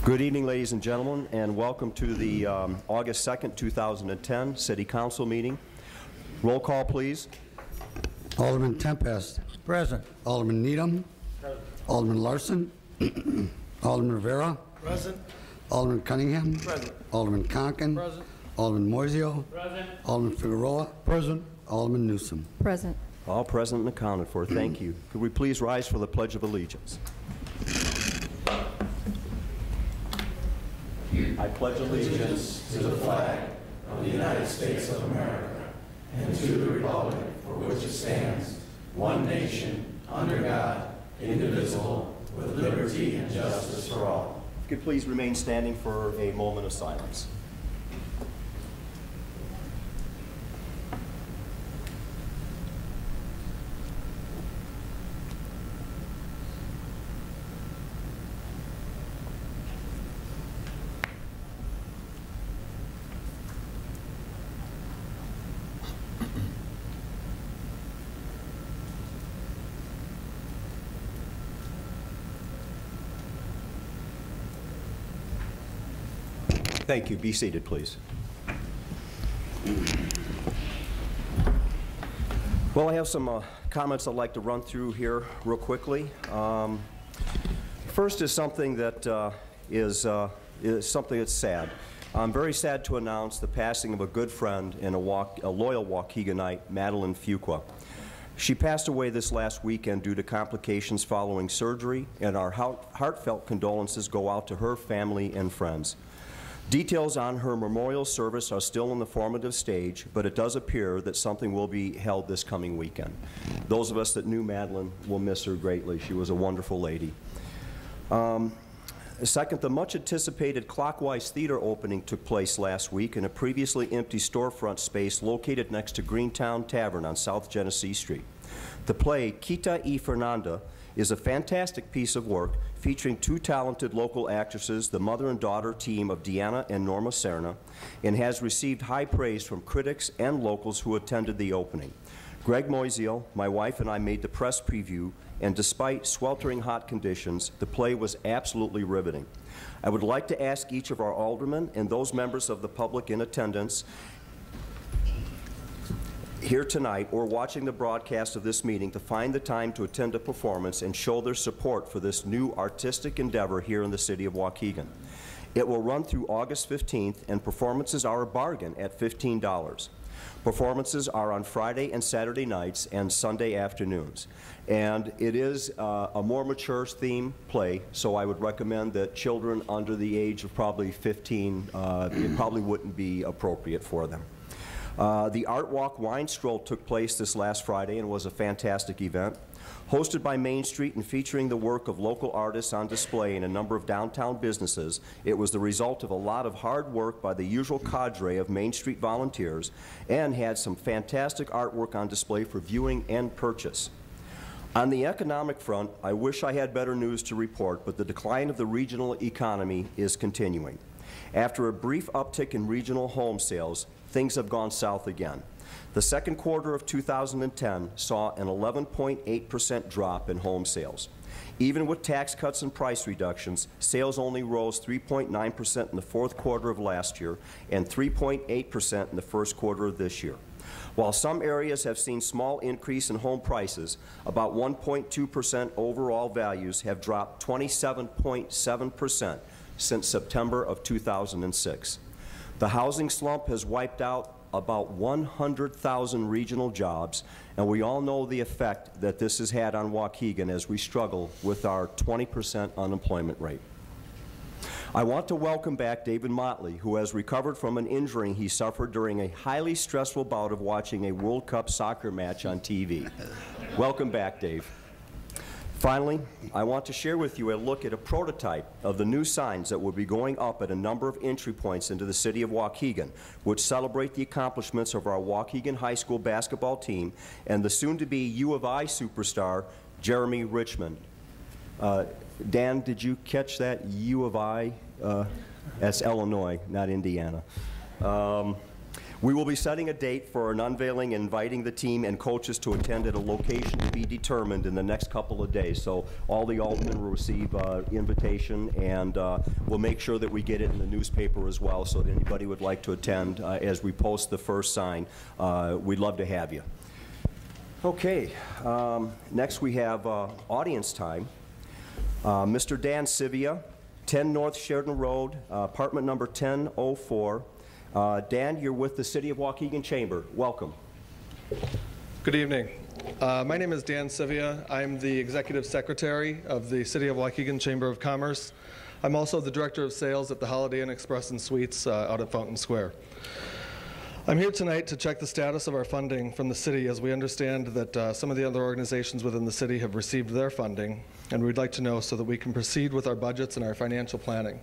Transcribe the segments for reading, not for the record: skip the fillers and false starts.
Good evening, ladies and gentlemen, and welcome to the August 2nd, 2010 City Council meeting. Roll call, please. Alderman Tempest. Present. Alderman Needham. Present. Alderman Larson. Alderman Rivera. Present. Alderman Cunningham. Present. Alderman Conkin. Present. Alderman Moiseo. Present. Alderman Figueroa. Present. Alderman Newsom. Present. All present and accounted for. Thank you. Could we please rise for the Pledge of Allegiance? I pledge allegiance to the flag of the United States of America and to the republic for which it stands, one nation, under God, indivisible, with liberty and justice for all. If you could please remain standing for a moment of silence. Thank you. Be seated, please. Well, I have some comments I'd like to run through here real quickly. First is something that is something that's sad. I'm very sad to announce the passing of a good friend and a loyal Waukeganite, Madeline Fuqua. She passed away this last weekend due to complications following surgery, and our heartfelt condolences go out to her family and friends. Details on her memorial service are still in the formative stage, but it does appear that something will be held this coming weekend. Those of us that knew Madeline will miss her greatly. She was a wonderful lady. Second, the much-anticipated Clockwise Theater opening took place last week in a previously empty storefront space located next to Greentown Tavern on South Genesee Street. The play, Quita y Fernanda, is a fantastic piece of work featuring two talented local actresses, the mother and daughter team of Deanna and Norma Serna, and has received high praise from critics and locals who attended the opening. Greg Moiseo, my wife, and I made the press preview, and despite sweltering hot conditions, the play was absolutely riveting. I would like to ask each of our aldermen and those members of the public in attendance here tonight or watching the broadcast of this meeting to find the time to attend a performance and show their support for this new artistic endeavor here in the city of Waukegan. It will run through August 15th, and performances are a bargain at $15. Performances are on Friday and Saturday nights and Sunday afternoons. And it is a more mature theme play, so I would recommend that children under the age of probably 15, it probably wouldn't be appropriate for them. The Art Walk Wine Stroll took place this last Friday and was a fantastic event. Hosted by Main Street and featuring the work of local artists on display in a number of downtown businesses, it was the result of a lot of hard work by the usual cadre of Main Street volunteers and had some fantastic artwork on display for viewing and purchase. On the economic front, I wish I had better news to report, but the decline of the regional economy is continuing. After a brief uptick in regional home sales, things have gone south again. The second quarter of 2010 saw an 11.8% drop in home sales. Even with tax cuts and price reductions, sales only rose 3.9% in the fourth quarter of last year and 3.8% in the first quarter of this year. While some areas have seen small increase in home prices, about 1.2% overall values have dropped 27.7% since September of 2006. The housing slump has wiped out about 100,000 regional jobs, and we all know the effect that this has had on Waukegan as we struggle with our 20% unemployment rate. I want to welcome back David Motley, who has recovered from an injury he suffered during a highly stressful bout of watching a World Cup soccer match on TV. Welcome back, Dave. Finally, I want to share with you a look at a prototype of the new signs that will be going up at a number of entry points into the city of Waukegan, which celebrate the accomplishments of our Waukegan High School basketball team and the soon-to-be U of I superstar, Jeremy Richmond. Dan, did you catch that? U of I? That's Illinois, not Indiana. We will be setting a date for an unveiling and inviting the team and coaches to attend at a location to be determined in the next couple of days. So all the aldermen will receive invitation, and we'll make sure that we get it in the newspaper as well, so that anybody would like to attend as we post the first sign. We'd love to have you. Okay, next we have audience time. Mr. Dan Sivia, 10 North Sheridan Road, apartment number 1004. Dan, you're with the City of Waukegan Chamber. Welcome. Good evening. My name is Dan Sivia. I'm the Executive Secretary of the City of Waukegan Chamber of Commerce. I'm also the Director of Sales at the Holiday Inn Express and Suites out at Fountain Square. I'm here tonight to check the status of our funding from the city, as we understand that some of the other organizations within the city have received their funding, and we'd like to know so that we can proceed with our budgets and our financial planning.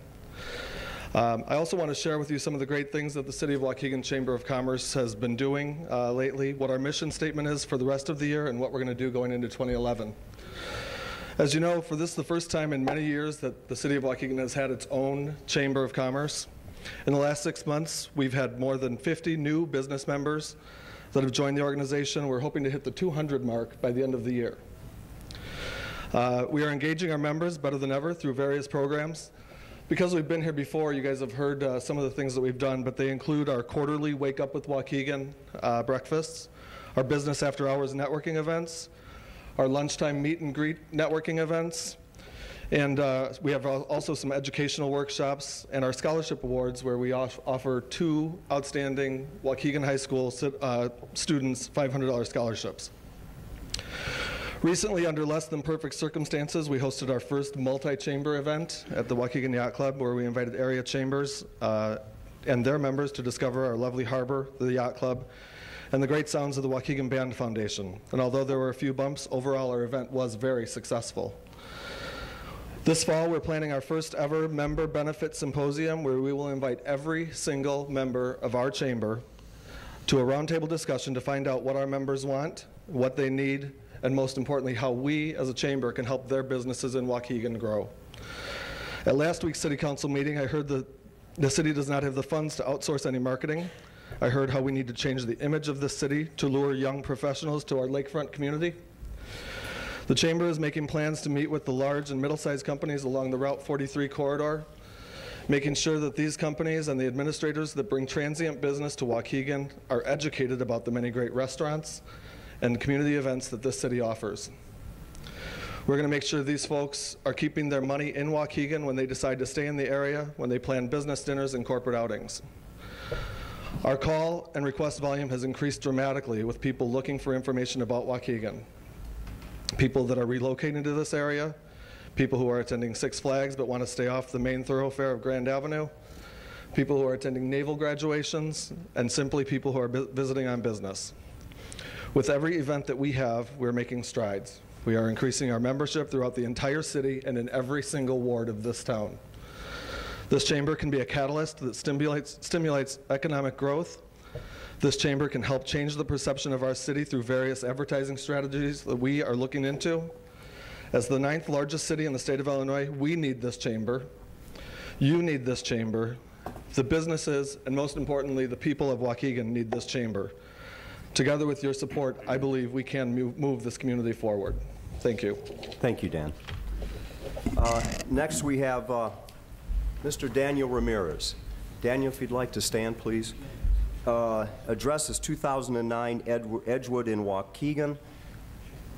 I also want to share with you some of the great things that the City of Waukegan Chamber of Commerce has been doing lately, what our mission statement is for the rest of the year, and what we're going to do going into 2011. As you know, for this is the first time in many years that the City of Waukegan has had its own Chamber of Commerce. In the last 6 months, we've had more than 50 new business members that have joined the organization. We're hoping to hit the 200 mark by the end of the year. We are engaging our members better than ever through various programs. Because we've been here before, you guys have heard some of the things that we've done, but they include our quarterly Wake Up with Waukegan breakfasts, our business after hours networking events, our lunchtime meet and greet networking events, and we have also some educational workshops and our scholarship awards, where we offer 2 outstanding Waukegan High School students $500 scholarships. Recently, under less than perfect circumstances, we hosted our first multi-chamber event at the Waukegan Yacht Club, where we invited area chambers and their members to discover our lovely harbor, the Yacht Club, and the great sounds of the Waukegan Band Foundation. And although there were a few bumps, overall our event was very successful. This fall, we're planning our first ever member benefit symposium, where we will invite every single member of our chamber to a roundtable discussion to find out what our members want, what they need, and most importantly, how we as a chamber can help their businesses in Waukegan grow. At last week's City Council meeting, I heard that the city does not have the funds to outsource any marketing. I heard how we need to change the image of this city to lure young professionals to our lakefront community. The chamber is making plans to meet with the large and middle-sized companies along the Route 43 corridor, making sure that these companies and the administrators that bring transient business to Waukegan are educated about the many great restaurants and community events that this city offers. We're going to make sure these folks are keeping their money in Waukegan when they decide to stay in the area, when they plan business dinners and corporate outings. Our call and request volume has increased dramatically, with people looking for information about Waukegan. People that are relocating to this area, people who are attending Six Flags but want to stay off the main thoroughfare of Grand Avenue, people who are attending naval graduations, and simply people who are visiting on business. With every event that we have, we're making strides. We are increasing our membership throughout the entire city and in every single ward of this town. This chamber can be a catalyst that stimulates economic growth. This chamber can help change the perception of our city through various advertising strategies that we are looking into. As the 9th largest city in the state of Illinois, we need this chamber. You need this chamber. The businesses, and most importantly, the people of Waukegan need this chamber. Together with your support, I believe we can move this community forward. Thank you. Thank you, Dan. Next, we have Mr. Daniel Ramirez. Daniel, if you'd like to stand, please. Address is 2009 Edgewood in Waukegan.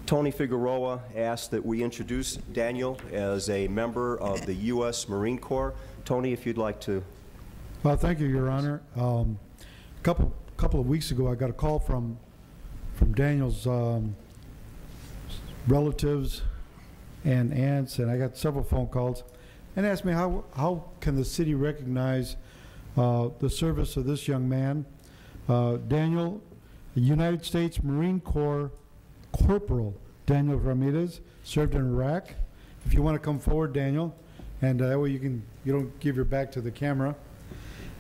Tony Figueroa asked that we introduce Daniel as a member of the U.S. Marine Corps. Tony, if you'd like to. Well, thank you, Your Honor. Couple of weeks ago, I got a call from Daniel's relatives and aunts, and I got several phone calls, and asked me how can the city recognize the service of this young man. Daniel, United States Marine Corps Corporal Daniel Ramirez, served in Iraq. If you want to come forward, Daniel, and that way you don't give your back to the camera.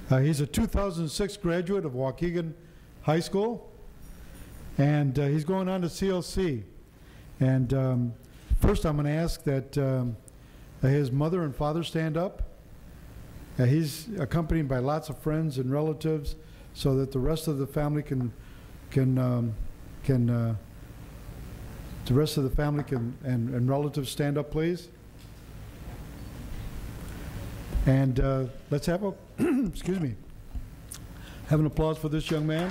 He's a 2006 graduate of Waukegan High School, and he's going on to CLC. And first I'm going to ask that his mother and father stand up. He's accompanied by lots of friends and relatives, so that the rest of the family the rest of the family and relatives stand up, please. And let's have a, excuse me, have an applause for this young man.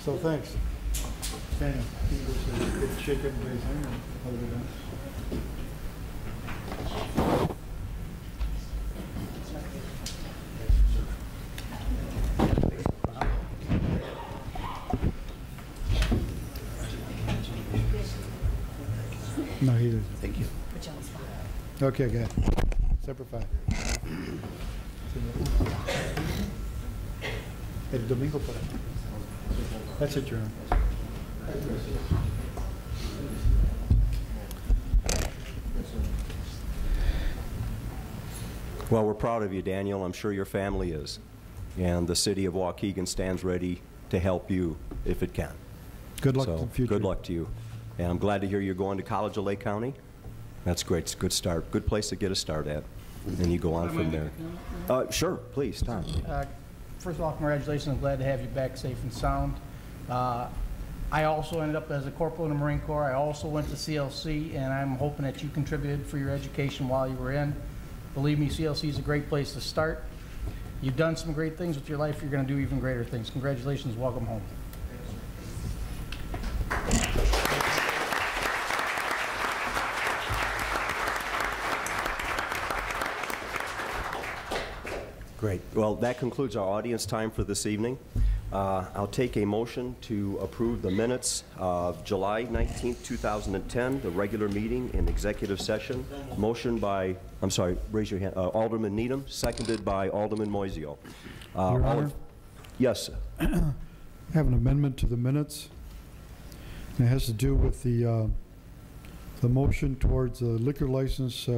So thanks. Daniel, shake everybody's hand and hold it down. No, he doesn't. Thank you. Okay, good. Separate five. El domingo para. That's it, Your Honor. Well, we're proud of you, Daniel. I'm sure your family is. And the city of Waukegan stands ready to help you if it can. Good luck in the future. Good luck to you. And I'm glad to hear you're going to college at Lake County. That's great. It's a good start. Good place to get a start at. And you go on from there. Sure, please, Tom. First of all, congratulations. I'm glad to have you back safe and sound. I also ended up as a corporal in the Marine Corps. I also went to CLC, and I'm hoping that you contributed for your education while you were in. Believe me, CLC is a great place to start. You've done some great things with your life. You're going to do even greater things. Congratulations. Welcome home. Great. Well, that concludes our audience time for this evening. I'll take a motion to approve the minutes of July 19th, 2010, the regular meeting in executive session. Motion by, I'm sorry, raise your hand, Alderman Needham, seconded by Alderman Moisio. Your Honor? Yes, sir. I have an amendment to the minutes. It has to do with the motion towards the liquor license.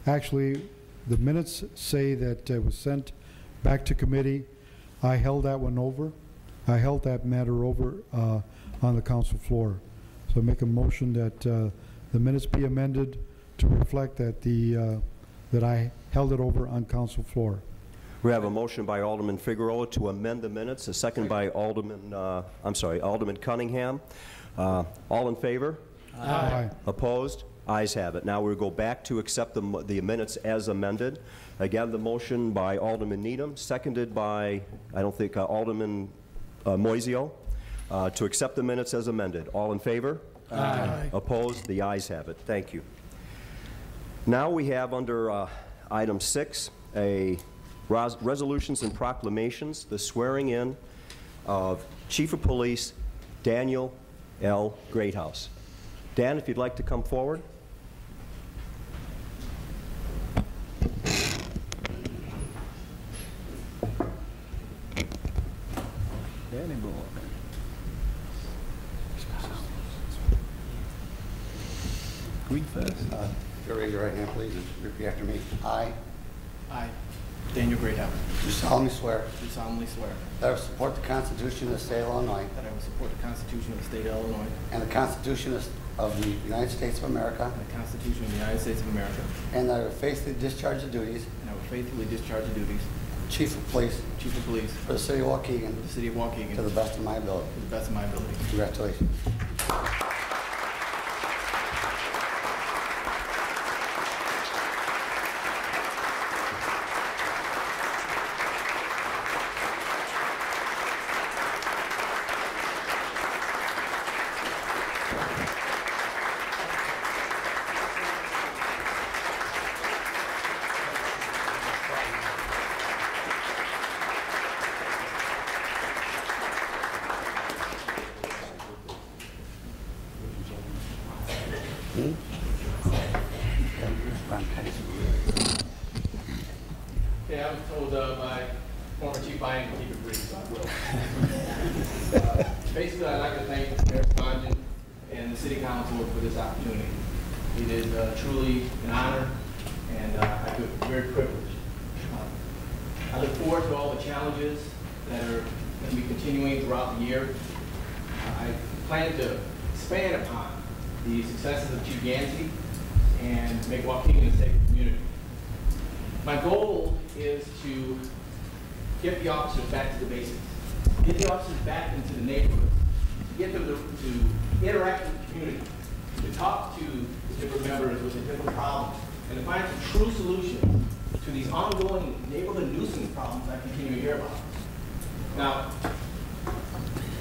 Actually, the minutes say that it was sent back to committee. I held that one over. I held that matter over on the council floor. So I make a motion that the minutes be amended to reflect that that I held it over on council floor. We have a motion by Alderman Figueroa to amend the minutes, a second by Alderman Cunningham. All in favor? Aye. Opposed? Ayes have it. Now we'll go back to accept the minutes as amended. Again, the motion by Alderman Needham, seconded by, I don't think, Alderman Moisio, to accept the minutes as amended. All in favor? Aye. Opposed? The ayes have it. Thank you. Now we have under item 6, resolutions and proclamations, the swearing in of Chief of Police Daniel L. Greathouse. Dan, if you'd like to come forward. Danny boy. Read fast. Raise your right hand, please, and repeat after me. I I, Daniel Greathouse, do solemnly swear do solemnly swear that I will support the Constitution of the State of Illinois that I will support the Constitution of the State of Illinois and the Constitution of the United States of America, and the Constitution of the United States of America, and that I will faithfully discharge the duties and I will faithfully discharge the duties of Chief of Police Chief of Police for the City of Waukegan of the City of Waukegan to the best of my ability. to the best of my ability. Congratulations. Okay, I was told by former Chief I am to keep it brief, so I will. Basically, I'd like to thank Mayor Spongen and the City Council for this opportunity. It is truly an honor, and I feel very privileged. I look forward to all the challenges that are going to be continuing throughout the year. I plan to expand upon the successes of Chief Yancey and make Waukegan a safer community. My goal is to get the officers back to the basics, get the officers back into the neighborhoods, get them to interact with the community, to talk to the different members with the different problems, and to find some true solutions to these ongoing neighborhood nuisance problems I continue to hear about. Now,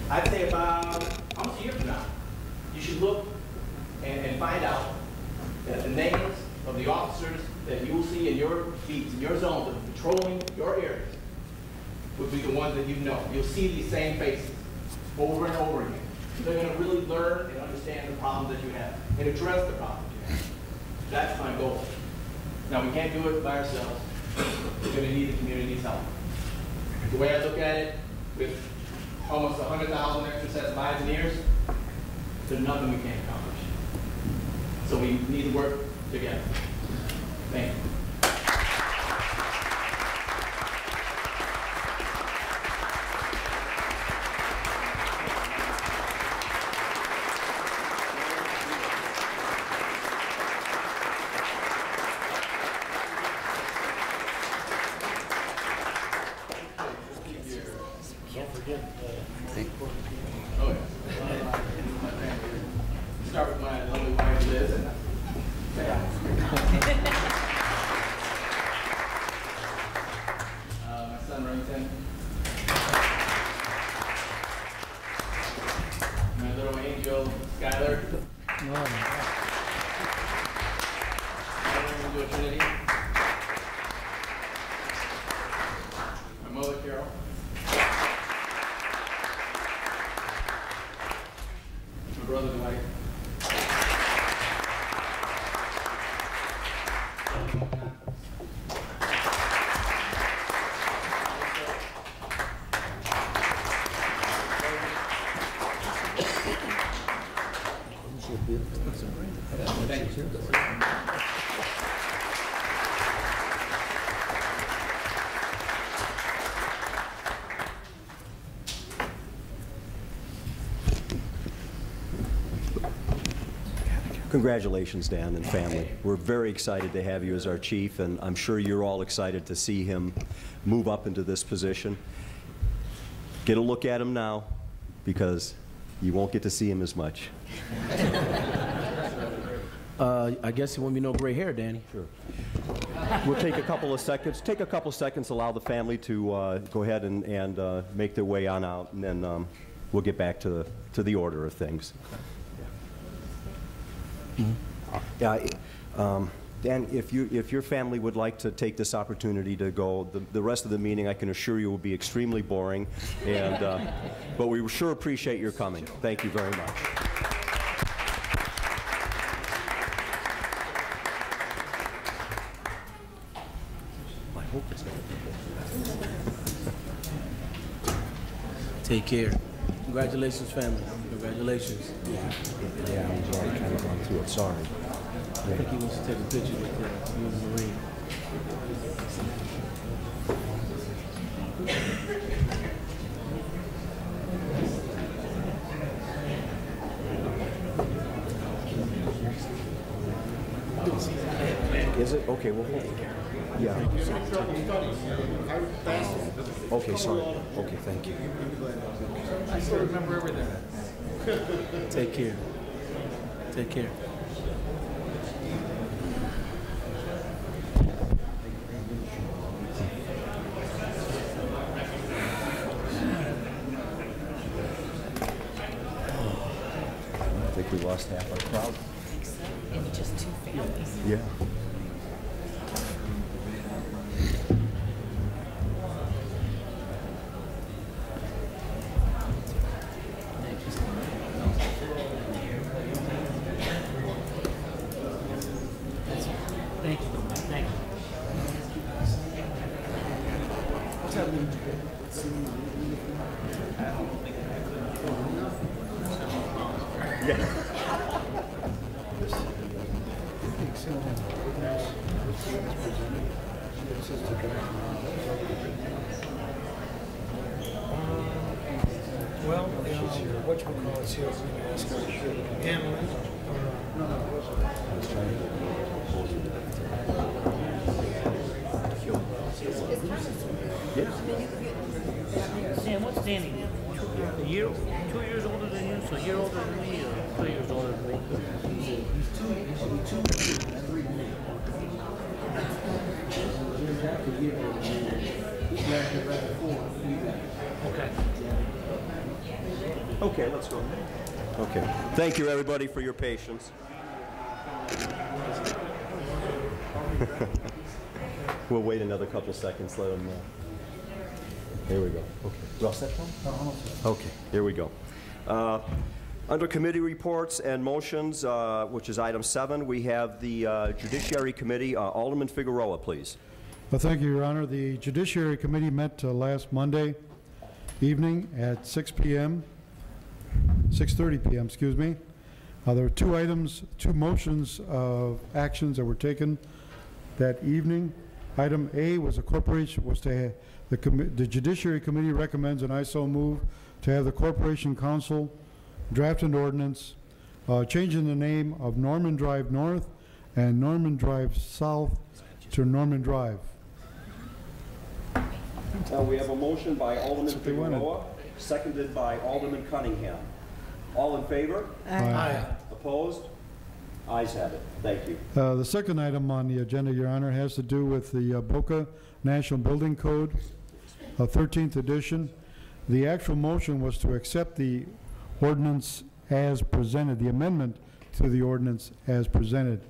I'd say about almost a year from now, you should look and find out that the names of the officers that you will see in your beats, in your zones, that are patrolling your areas, would be the ones that you know. You'll see these same faces over and over again. They're going to really learn and understand the problems that you have and address the problems you have. That's my goal. Now, we can't do it by ourselves. We're going to need the community's help. The way I look at it, with almost 100,000 extra sets of eyes and ears, there's nothing we can't accomplish. So we need to work together. Thank you. Start with my lovely wife, Liz, and my son, Remington. My little angel, Skylar. My Trinity. My mother, Carol. My brother, Dwight. Congratulations, Dan and family. We're very excited to have you as our chief, and I'm sure you're all excited to see him move up into this position. Get a look at him now, because you won't get to see him as much. I guess you want me to know gray hair, Danny. Sure. We'll take a couple of seconds. Take a couple of seconds, allow the family to go ahead and make their way on out, and then we'll get back to the order of things. Mm-hmm. Dan, if your family would like to take this opportunity to go, the rest of the meeting, I can assure you, will be extremely boring, and but we sure appreciate your coming. Thank you very much. Take care. Congratulations, family. Congratulations. Yeah, I'm already kind of gone through it. Sorry. I think he wants to take a picture with you and Maureen. Is it? Okay, well, hold it. Yeah. Okay, sorry. Okay, thank you. I still remember everything. Take care. Take care. I think we lost half our crowd. I think so. And just two families. Yeah. Thank you. Thank you. What's happening? Yeah. whatchamacallits here is going to ask our analyst, Sam, what's Danny? A year, 2 years older than you, so a year older than me, or 2 years older than me? Okay. Okay, let's go. Okay. Thank you, everybody, for your patience. We'll wait another couple seconds. Let them. Here we go. Okay. You all set, Tom? Okay. Here we go. Under committee reports and motions, which is item 7, we have the Judiciary Committee. Alderman Figueroa, please. Well, thank you, Your Honor. The Judiciary Committee met last Monday evening at 6:30 p.m., excuse me. There were 2 items, 2 motions of actions that were taken that evening. Item A was the Judiciary Committee recommends, and I so move, to have the Corporation Council draft an ordinance changing the name of Norman Drive North and Norman Drive South to Norman Drive. We have a motion by Alderman Figueroa, seconded by Alderman Cunningham. All in favor? Aye. Opposed? Ayes have it. Thank you. The second item on the agenda, Your Honor, has to do with the Boca National Building Code, 13th edition. The actual motion was to accept the ordinance as presented, the amendment to the ordinance as presented.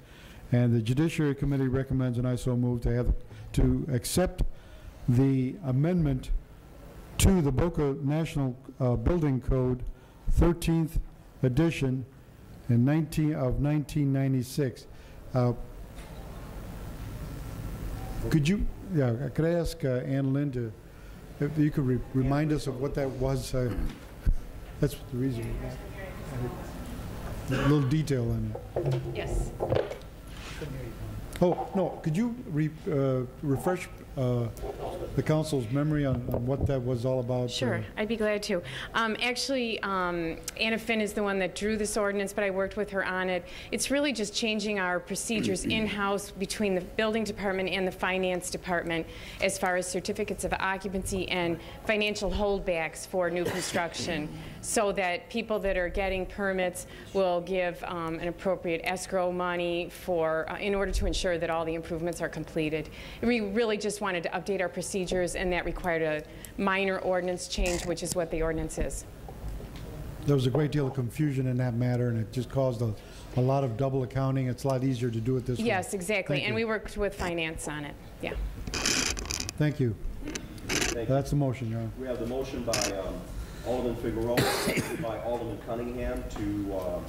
And the Judiciary Committee recommends, and I so move, to accept the amendment to the Boca National Building Code, 13th edition, in 1996. Could I ask Ann Lynn to, if you could remind us of what that was? That's the reason. A little detail in it. Yes. Oh, no, could you refresh the council's memory on what that was all about? Sure, I'd be glad to. Actually, Anna Finn is the one that drew this ordinance, but I worked with her on it. It's really just changing our procedures in-house between the building department and the finance department as far as certificates of occupancy and financial holdbacks for new construction, so that people that are getting permits will give an appropriate escrow money for in order to ensure that all the improvements are completed. We really just wanted to update our procedures, and that required a minor ordinance change, which is what the ordinance is. There was a great deal of confusion in that matter, and it just caused a lot of double accounting. It's a lot easier to do it this way. Yes, exactly. Thank and you. We worked with finance on it. Yeah. Thank you. Thank you. That's the motion, Your Honor. We have the motion by Alderman Figueroa, seconded by Alderman Cunningham to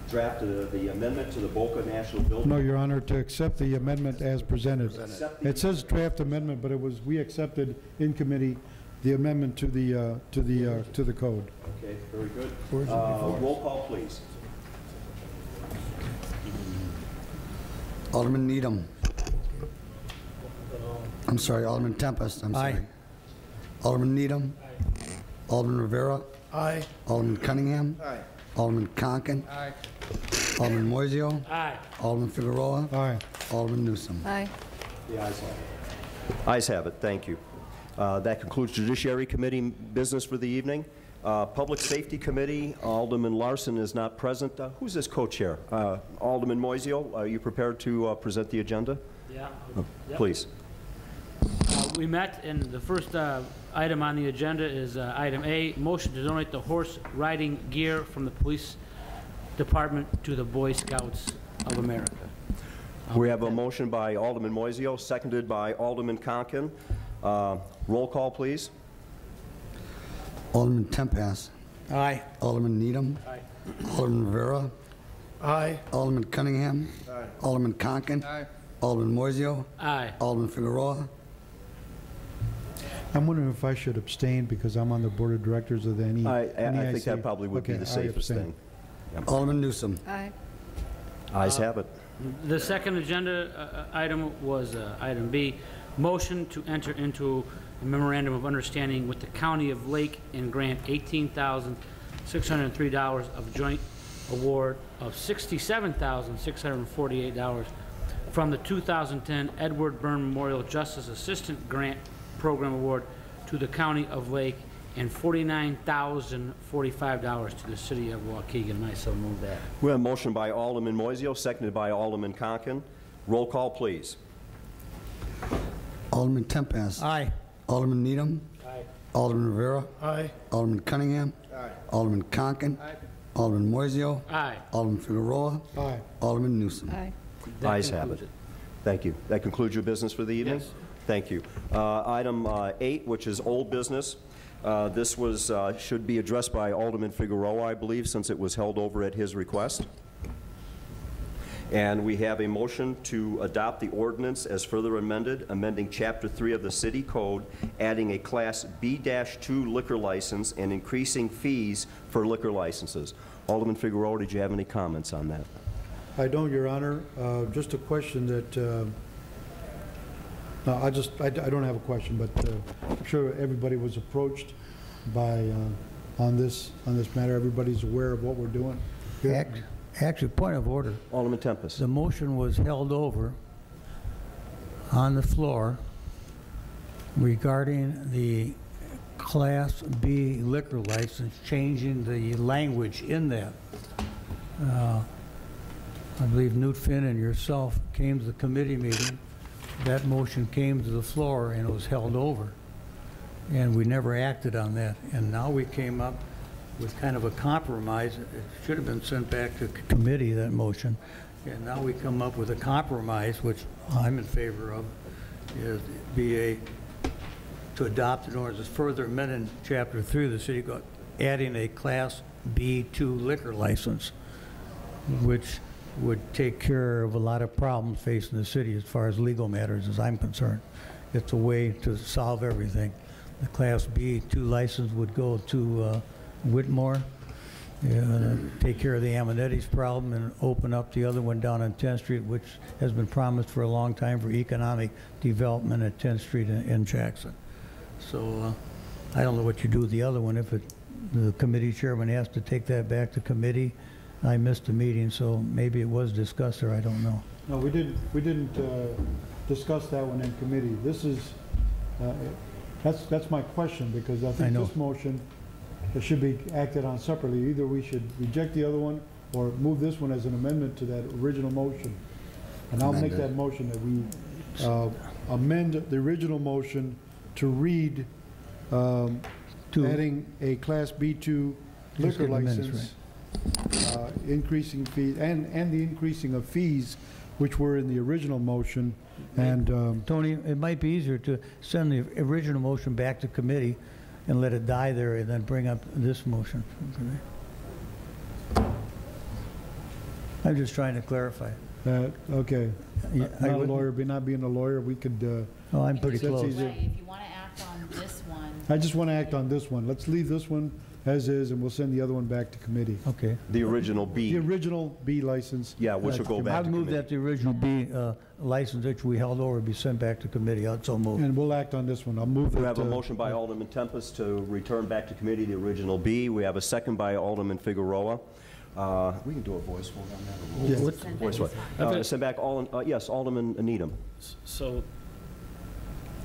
draft the amendment to the Boca National Building. No, Your Honor, to accept the amendment as presented. It says draft amendment, but we accepted in committee the amendment to the code. Okay, very good. Roll call, please. Alderman Needham. I'm sorry, Alderman Tempest. I'm sorry. Aye. Alderman Needham. Aye. Alderman Rivera. Aye. Alderman Cunningham. Aye. Alderman Conken. Aye. Alderman Moiseo. Aye. Alderman Figueroa. Aye. Alderman Newsom. Aye. The ayes have it. Ayes have it. Thank you. That concludes Judiciary Committee business for the evening. Public Safety Committee, Alderman Larson is not present. Who's this co-chair? Alderman Moiseo, are you prepared to present the agenda? Yeah. Yep. Please. We met, and the first item on the agenda is item A, motion to donate the horse riding gear from the police department to the Boy Scouts of America. We have a motion by Alderman Moiseo, seconded by Alderman Conken. Roll call, please. Alderman Tempest. Aye. Alderman Needham. Aye. Alderman Rivera. Aye. Alderman Cunningham. Aye. Alderman Conken. Aye. Alderman Moiseo. Aye. Alderman Figueroa. I'm wondering if I should abstain because I'm on the board of directors of the NEIC. I think that probably would be the safest thing. Yep. Alderman Newsom. Aye. Ayes have it. The second agenda item was item B, motion to enter into a memorandum of understanding with the County of Lake and grant $603 of joint award of $67,648 from the 2010 Edward Byrne Memorial Justice Assistant Grant Program Award to the County of Lake, and $49,045 to the City of Waukegan. And I so move that. We have a motion by Alderman Moiseo, seconded by Alderman Conken. Roll call, please. Alderman Tempest. Aye. Alderman Needham. Aye. Alderman Rivera. Aye. Alderman Cunningham. Aye. Alderman Conken. Alderman Moiseo. Aye. Alderman Figueroa. Aye. Alderman Newsom. Aye. Ayes have it. Thank you. That concludes your business for the evening? Yes. Thank you. Item 8, which is old business. This was should be addressed by Alderman Figueroa, I believe, since it was held over at his request. And we have a motion to adopt the ordinance as further amended, amending Chapter 3 of the City Code, adding a Class B-2 liquor license and increasing fees for liquor licenses. Alderman Figueroa, did you have any comments on that? I don't, Your Honor. Just a question that, no, I don't have a question, but I'm sure everybody was approached by, on this matter. Everybody's aware of what we're doing. Actually, point of order. Alderman Tempest. The motion was held over on the floor regarding the Class B liquor license, changing the language in that. I believe Newt Finn and yourself came to the committee meeting. That motion came to the floor and it was held over. And we never acted on that. And now we came up with kind of a compromise. It should have been sent back to committee, that motion. And now we come up with a compromise, which I'm in favor of, is to adopt an ordinance further amending Chapter 3 of the City Code, adding a Class B2 liquor license, which would take care of a lot of problems facing the city as far as legal matters as I'm concerned. It's a way to solve everything. The Class B2 license would go to Whitmore, take care of the Amanetti's problem and open up the other one down on 10th Street, which has been promised for a long time for economic development at 10th Street in Jackson. So I don't know what you do with the other one. If the committee chairman has to take that back to committee, I missed the meeting, so maybe it was discussed or I don't know. No, we didn't discuss that one in committee. This is, that's my question, because I think this motion, it should be acted on separately. Either we should reject the other one or move this one as an amendment to that original motion. And I'll make that motion that we amend the original motion to read adding a Class B2 liquor license, increasing fees, and the increasing of fees, which were in the original motion. And Tony, it might be easier to send the original motion back to committee and let it die there and then bring up this motion. I'm just trying to clarify. Okay. Yeah, not a lawyer, not being a lawyer, we could... oh, I'm pretty close. If you want to act on this one... I just want to act on this one. Let's leave this one as is, and we'll send the other one back to committee. Okay. The original B. The original B license. Yeah, which will go back I'd to move committee. that the original B license, which we held over, be sent back to committee. I'd so move. And we'll act on this one. I'll move We that. have a motion by Alderman Tempest to return back to committee the original B. We have a second by Alderman Figueroa. We can do a voice vote on that. Yes. Voice vote. Send back yes, Alderman Needham. So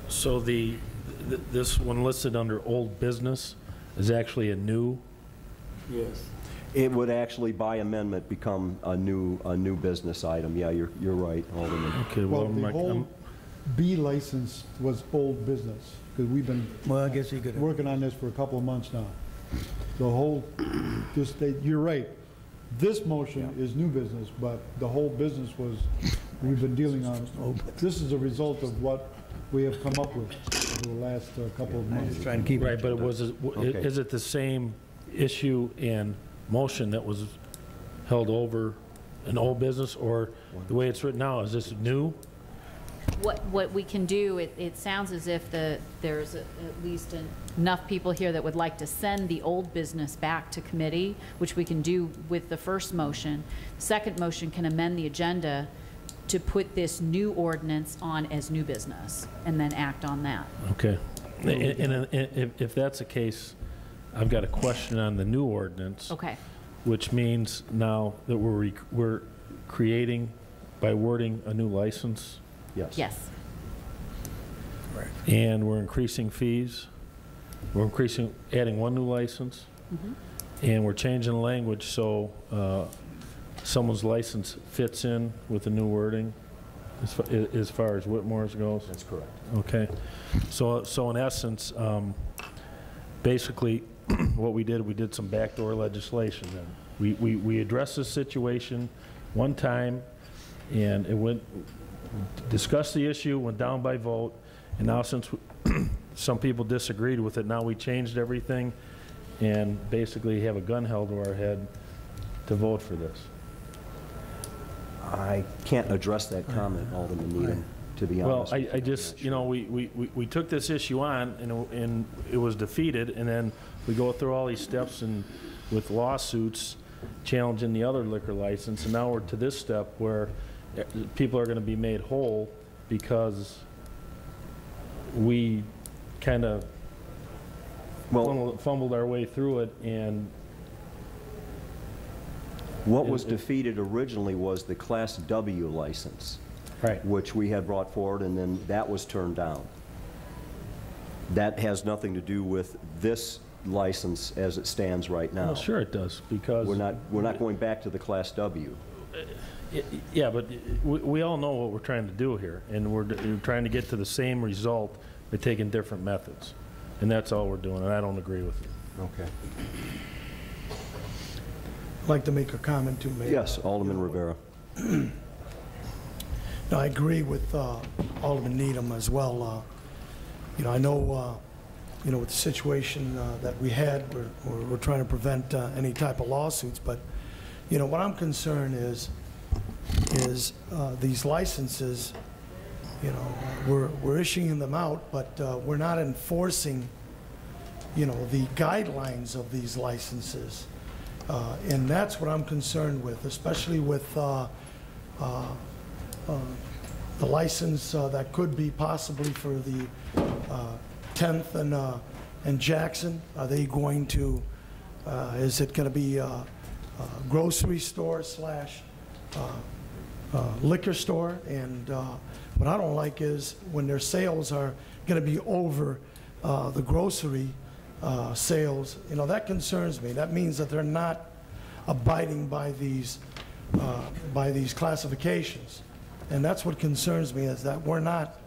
this one listed under old business is actually a new? Yes. It would actually, by amendment, become a new business item. Yeah, you're right, Alderman. Okay. Well, the whole B license was old business, because we've been I guess you could working on this for a couple of months now. The whole, you're right. This motion is new business, but the whole business we've been dealing on. This is a result of what we have come up with over the last couple of months. Just trying to keep right, but is it the same issue and motion that was held over in old business, or the way it's written now, is this new? What we can do, it sounds as if there's at least enough people here that would like to send the old business back to committee, which we can do with the first motion. The second motion can amend the agenda to put this new ordinance on as new business and then act on that. Okay. And if that's the case, I've got a question on the new ordinance. Okay. Which means now that we're creating, by wording, a new license, Yes. Yes. and we're increasing fees. We're adding one new license, and we're changing the language so someone's license fits in with the new wording as far as Whitmore's goes. That's correct. Okay. So in essence, basically, what we did some backdoor legislation. Then we addressed this situation one time, and it went, discussed the issue, went down by vote, and now since some people disagreed with it, now we changed everything, and basically have a gun held to our head to vote for this. I can't address that comment, Alderman Needham, to be honest. Well, I just, you know, we took this issue on, and it was defeated, and then we go through all these steps and with lawsuits challenging the other liquor license, and now we're to this step where people are going to be made whole because we kind of fumbled our way through it. And what was defeated originally was the Class W license, right, which we had brought forward, and then that was turned down. That has nothing to do with this license as it stands right now. Well, sure it does, because we're not going back to the Class W. Yeah, but we all know what we're trying to do here, and we're trying to get to the same result by taking different methods, and that's all we're doing, and I don't agree with it. Okay. I'd like to make a comment too, Mayor. Yes, Alderman Rivera. No, I agree with Alderman Needham as well. You know, I know, you know, with the situation that we had, we're trying to prevent any type of lawsuits, but, you know, what I'm concerned is these licenses, you know, we're issuing them out, but we're not enforcing, you know, the guidelines of these licenses. And that's what I'm concerned with, especially with the license that could be possibly for the 10th and Jackson. Are they going to, is it going to be a grocery store slash liquor store? And what I don't like is when their sales are going to be over the grocery sales. You know, that concerns me. That means that they're not abiding by these classifications, and that's what concerns me, is that we're not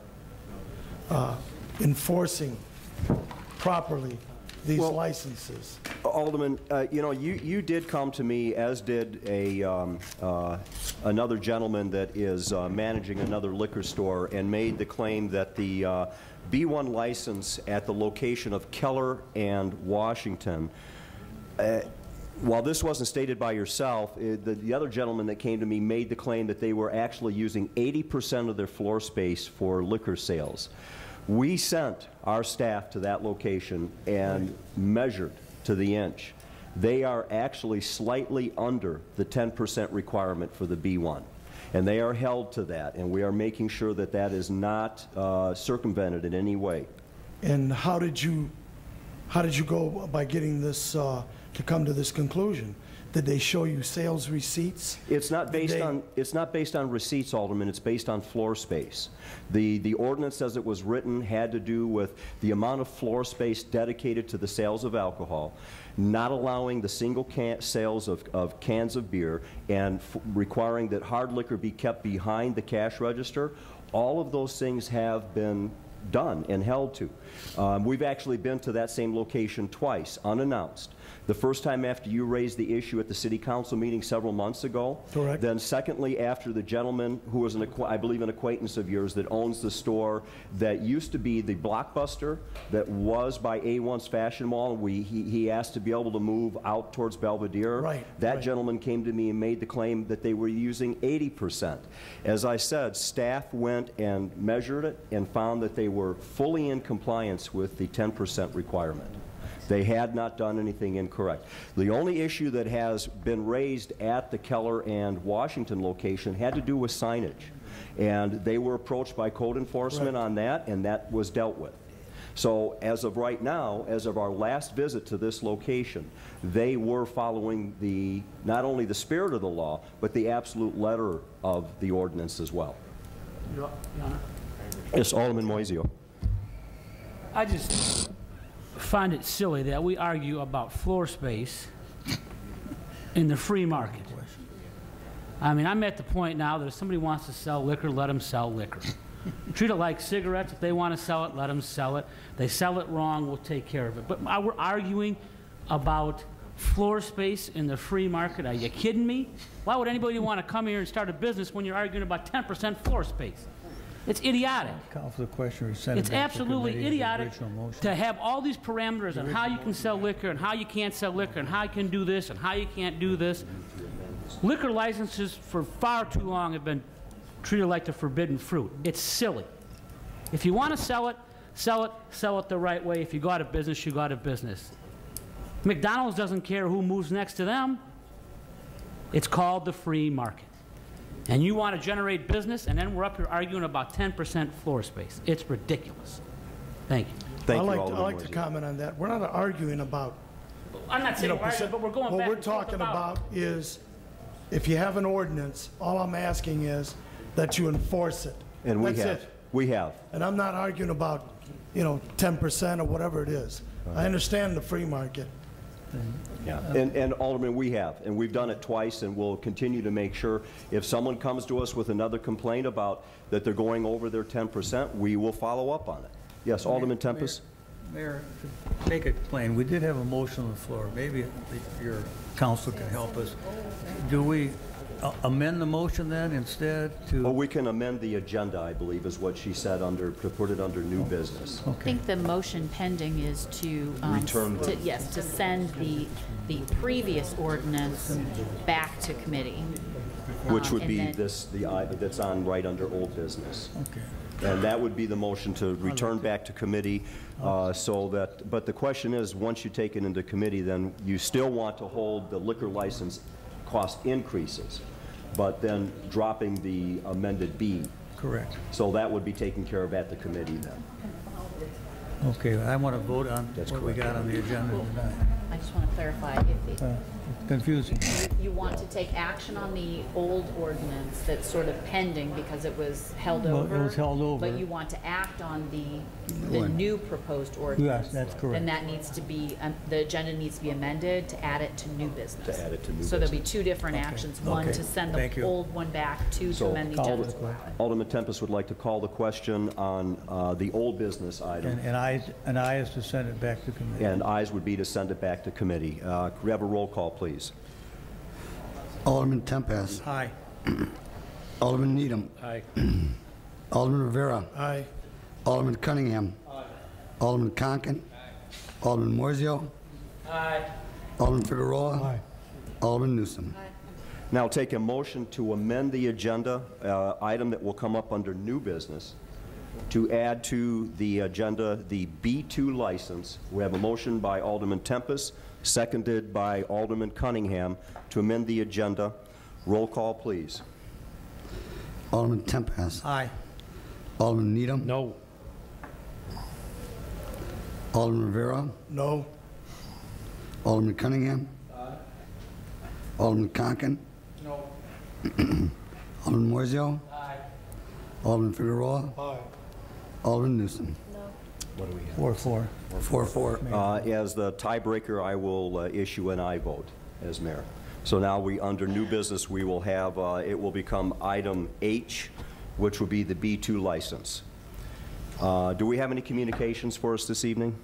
enforcing properly these licenses. Alderman, you know, you did come to me, as did another gentleman that is managing another liquor store, and made the claim that the B1 license at the location of Keller and Washington, while this wasn't stated by yourself, the other gentleman that came to me made the claim that they were actually using 80% of their floor space for liquor sales. We sent our staff to that location and measured to the inch. They are actually slightly under the 10% requirement for the B1. And they are held to that, and we are making sure that that is not circumvented in any way. And how did you go by getting this to come to this conclusion? Did they show you sales receipts? It's not based on receipts, Alderman. It's based on floor space. The ordinance, as it was written, had to do with the amount of floor space dedicated to the sales of alcohol, not allowing the single sales of cans of beer, and requiring that hard liquor be kept behind the cash register. All of those things have been done and held to. We've actually been to that same location twice, unannounced. The first time after you raised the issue at the city council meeting several months ago. Correct. Then secondly, after the gentleman who was, I believe, an acquaintance of yours that owns the store that used to be the Blockbuster that was by A1's Fashion Mall, and he asked to be able to move out towards Belvedere. Right. That gentleman came to me and made the claim that they were using 80%. As I said, staff went and measured it and found that they were fully in compliance with the 10% requirement. They had not done anything incorrect. The only issue that has been raised at the Keller and Washington location had to do with signage. And they were approached by code enforcement on that, and that was dealt with. So as of right now, as of our last visit to this location, they were following the, not only the spirit of the law, but the absolute letter of the ordinance as well. Your Honor. Yes, Alderman Moiseo. I just find it silly that we argue about floor space in the free market. I mean, I'm at the point now that if somebody wants to sell liquor, let them sell liquor. Treat it like cigarettes. If they want to sell it, let them sell it. They sell it wrong, we'll take care of it. But we're arguing about floor space in the free market. Are you kidding me? Why would anybody want to come here and start a business when you're arguing about 10% floor space? It's idiotic. Call for the question. Or send it It's back to absolutely committee, the idiotic original motion. to have all these parameters on how you can sell liquor and how you can't sell liquor and how you can do this and how you can't do this. Liquor licenses for far too long have been treated like the forbidden fruit. It's silly. If you want to sell it, sell it the right way. If you go out of business, you go out of business. McDonald's doesn't care who moves next to them. It's called the free market. And you want to generate business, and then we're up here arguing about 10% floor space. It's ridiculous. Thank you. Thank you, I'd Alderman like to Moiseo. comment on that. We're not arguing about, I'm not saying we're arguing, but we're going back what we're and forth talking about about is, if you have an ordinance, all I'm asking is that you enforce it. And we That's have. it. We have. And I'm not arguing about, 10% or whatever it is. I understand the free market. Yeah. And Alderman, we have, and we've done it twice, and we'll continue to make sure if someone comes to us with another complaint about that they're going over their 10%, we will follow up on it. Yes, Alderman Tempest? Mayor, to make it plain, we did have a motion on the floor. Maybe your counsel can help us. Do we amend the motion then instead to? Well, we can amend the agenda, I believe, is what she said, to put it under new business. I think the motion pending is to, Return. yes, to send the previous ordinance back to committee. Which would and be then- that's on right under old business. Okay. And that would be the motion to return back to committee, but the question is, once you take it into committee, then you still want to hold the liquor license cost increases, but then dropping the amended B. Correct. So that would be taken care of at the committee then. Okay, I want to vote on what we got on the agenda tonight. I just want to clarify, if Confusing. you want to take action on the old ordinance that's sort of pending because it was held Well, over. it was held over. But you want to act on the new proposed ordinance. Yes, that's correct. Then that needs to be, the agenda needs to be amended to add it to new business. To add it to new So there'll be business. two different actions. One Okay. to send Thank the you. old one back, two to So amend the agenda. Alderman Tempest would like to call the question on the old business item, And I is to send it back to committee. and ayes would be to send it back to committee. Could we have a roll call, please? Alderman Tempest. Aye. Alderman Needham. Aye. Alderman Rivera. Aye. Alderman Cunningham. Alderman Conken. Alderman Moiseo. Aye. Alderman Figueroa. Aye. Alderman Newsom. Now take a motion to amend the agenda item that will come up under new business to add to the agenda the B2 license. We have a motion by Alderman Tempest, seconded by Alderman Cunningham to amend the agenda. Roll call, please. Alderman Tempest. Aye. Alderman Needham. No. Alderman Rivera. No. Alderman Cunningham. Alderman Conken. No. Alderman Moiseo. Aye. Alderman Figueroa. Alderman Newsom. What do we have? 4-4. 4-4. As the tiebreaker, I will issue an aye vote as mayor. So now under new business, we will have, it will become item H, which will be the B2 license. Do we have any communications for us this evening?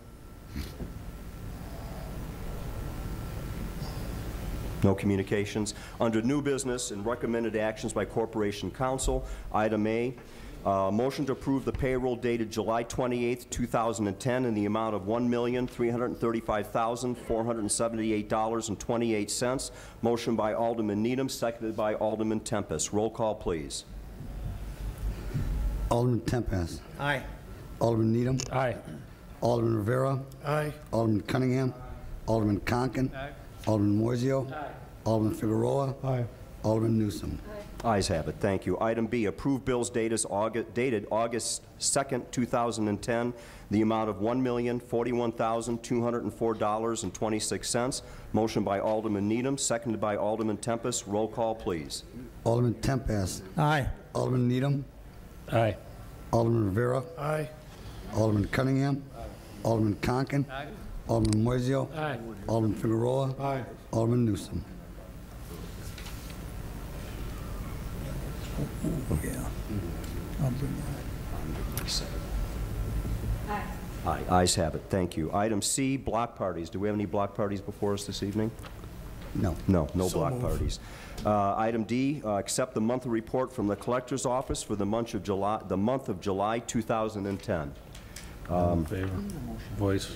No communications. Under new business and recommended actions by Corporation Council, item A, motion to approve the payroll dated July 28th, 2010 in the amount of $1,335,478.28. Motion by Alderman Needham, seconded by Alderman Tempest. Roll call, please. Alderman Tempest. Aye. Alderman Needham. Aye. Alderman Rivera. Aye. Alderman Cunningham. Alderman Conken. Alderman Moiseo. Alderman Figueroa. Aye. Alderman Newsom. Ayes have it. Thank you. Item B, approve bills dated August 2nd, 2010, the amount of $1,041,204.26. Motion by Alderman Needham, seconded by Alderman Tempest. Roll call, please. Alderman Tempest. Aye. Alderman Needham. Aye. Alderman Rivera. Aye. Alderman Cunningham. Alderman Conken. Alderman Moiseo. Aye. Alderman Figueroa. Aye. Alderman Newsom. Yeah. I'll bring that. Aye. Ayes have it. Thank you. Item C, block parties. Do we have any block parties before us this evening? No. No So block moved. parties. Item D, accept the monthly report from the Collector's Office for the month of July 2010. All in favor? Voice.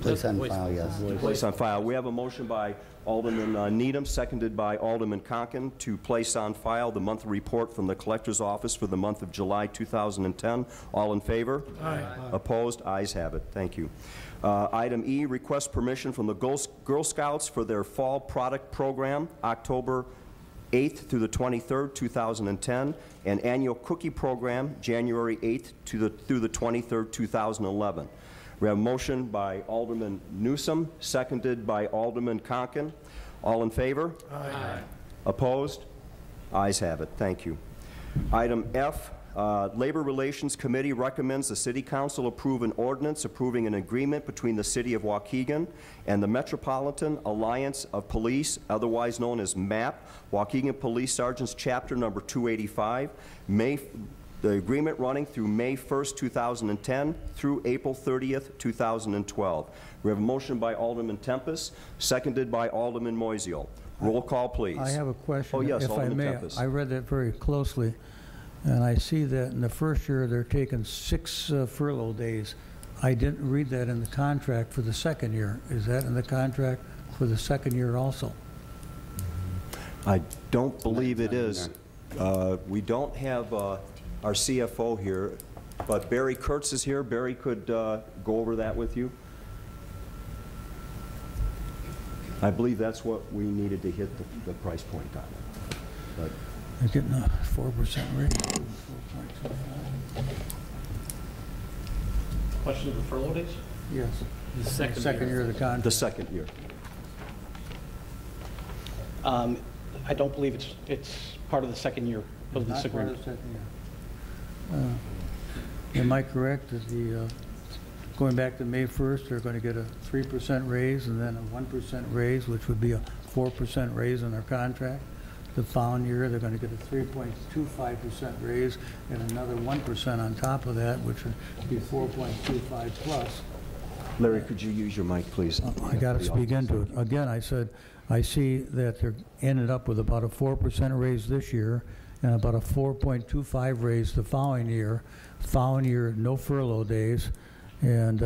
Place on file, yes. Place on file. We have a motion by Alderman Needham, seconded by Alderman Conken, to place on file the monthly report from the Collector's Office for the month of July 2010. All in favor? Aye. Opposed? Ayes have it. Thank you. Item E, request permission from the Girl Scouts for their Fall Product Program, October 8th through the 23rd, 2010, and Annual Cookie Program, January 8th through the 23rd, 2011. We have a motion by Alderman Newsom, seconded by Alderman Conken. All in favor? Aye. Opposed? Ayes have it. Thank you. Item F, Labor Relations Committee recommends the City Council approve an ordinance approving an agreement between the City of Waukegan and the Metropolitan Alliance of Police, otherwise known as MAP, Waukegan Police Sergeants Chapter Number 285, the agreement running through May 1st, 2010 through April 30th, 2012. We have a motion by Alderman Tempest, seconded by Alderman Moiseo. Roll call, please. I have a question. Oh, yes, if Alderman I may. Tempest. I read that very closely, and I see that in the first year they're taking 6 furlough days. I didn't read that in the contract for the second year. Is that in the contract for the second year also? I don't believe it is. We don't have our CFO here, but Barry Kurtz is here. Barry could go over that with you. I believe that's what we needed to hit the price point on it. But They're getting a 4% rate. Question of the furlough days? Yes. The second Year of the contract. the second year. I don't believe it's part of the second year of this Not part of agreement. the second year. Am I correct that going back to May 1st, they're going to get a 3% raise and then a 1% raise, which would be a 4% raise in their contract? The following year, they're going to get a 3.25% raise and another 1% on top of that, which would be 4.25 plus. Larry, could you use your mic, please? I got to speak into it. Again, I said, I see that they're ended up with about a 4% raise this year and about a 4.25 raise the following year. Following year, no furlough days. And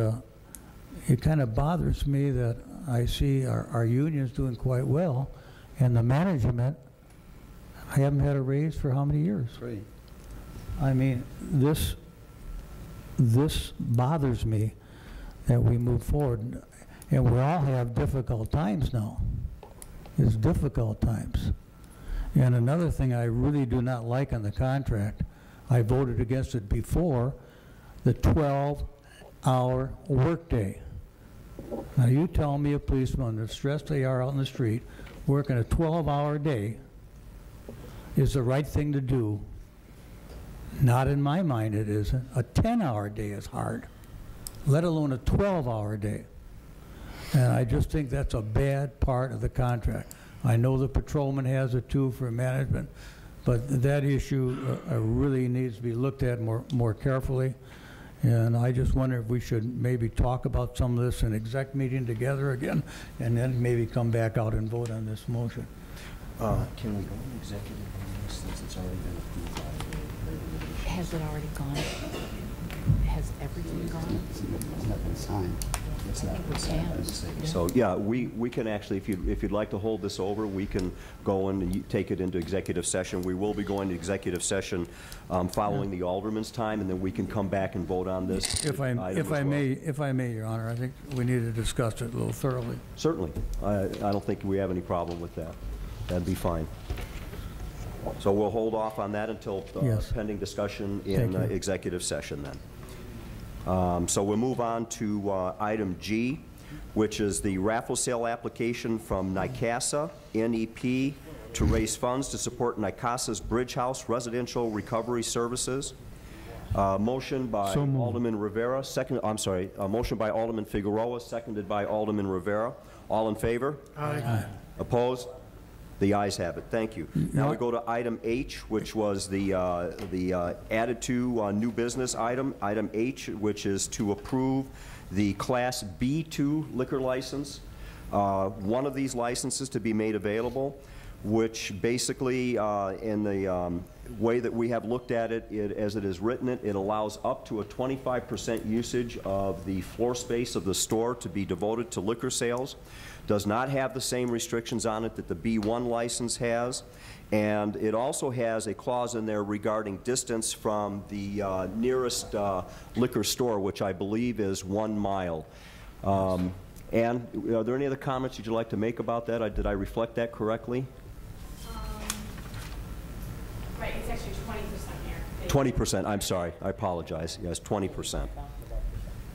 it kind of bothers me that I see our union's doing quite well, and the management, I haven't had a raise for how many years? 3. I mean, this bothers me that we move forward, and we all have difficult times now. It's difficult times. And another thing I really do not like on the contract, I voted against it before, the 12-hour workday. Now you tell me a policeman, under the stress they are out in the street, working a 12-hour day is the right thing to do. Not in my mind it isn't. A 10-hour day is hard, let alone a 12-hour day. And I just think that's a bad part of the contract. I know the patrolman has it too for management, but that issue really needs to be looked at more carefully. And I just wonder if we should maybe talk about some of this in exec meeting together again, and then maybe come back out and vote on this motion. Can we go in executive on this since it's already been approved? Has it already gone? Has everything gone? It's not been signed. It's not we can. So, yeah, we can actually, if you'd like to hold this over, we can go in and take it into executive session. We will be going to executive session following the alderman's time, and then we can come back and vote on this. If I may, Your Honor, I think we need to discuss it a little thoroughly. Certainly. I don't think we have any problem with that. That'd be fine. So we'll hold off on that until Yes. pending discussion in Thank you. executive session then. So we'll move on to item G, which is the raffle sale application from NICASA, NEP, to raise funds to support NICASA's Bridge House Residential Recovery Services. Motion by So moved. Alderman Rivera, motion by Alderman Figueroa, seconded by Alderman Rivera. All in favor? Aye. Opposed? The ayes have it. Thank you. Now we go to item H, which was the added to new business item, item H, which is to approve the Class B2 liquor license. One of these licenses to be made available, which basically, in the way that we have looked at it, as it is written, it allows up to a 25% usage of the floor space of the store to be devoted to liquor sales. Does not have the same restrictions on it that the B1 license has, and it also has a clause in there regarding distance from the nearest liquor store, which I believe is 1 mile. And are there any other comments you'd like to make about that? Did I reflect that correctly? Right, it's actually 20% here. 20%, I'm sorry, I apologize. Yes, 20%.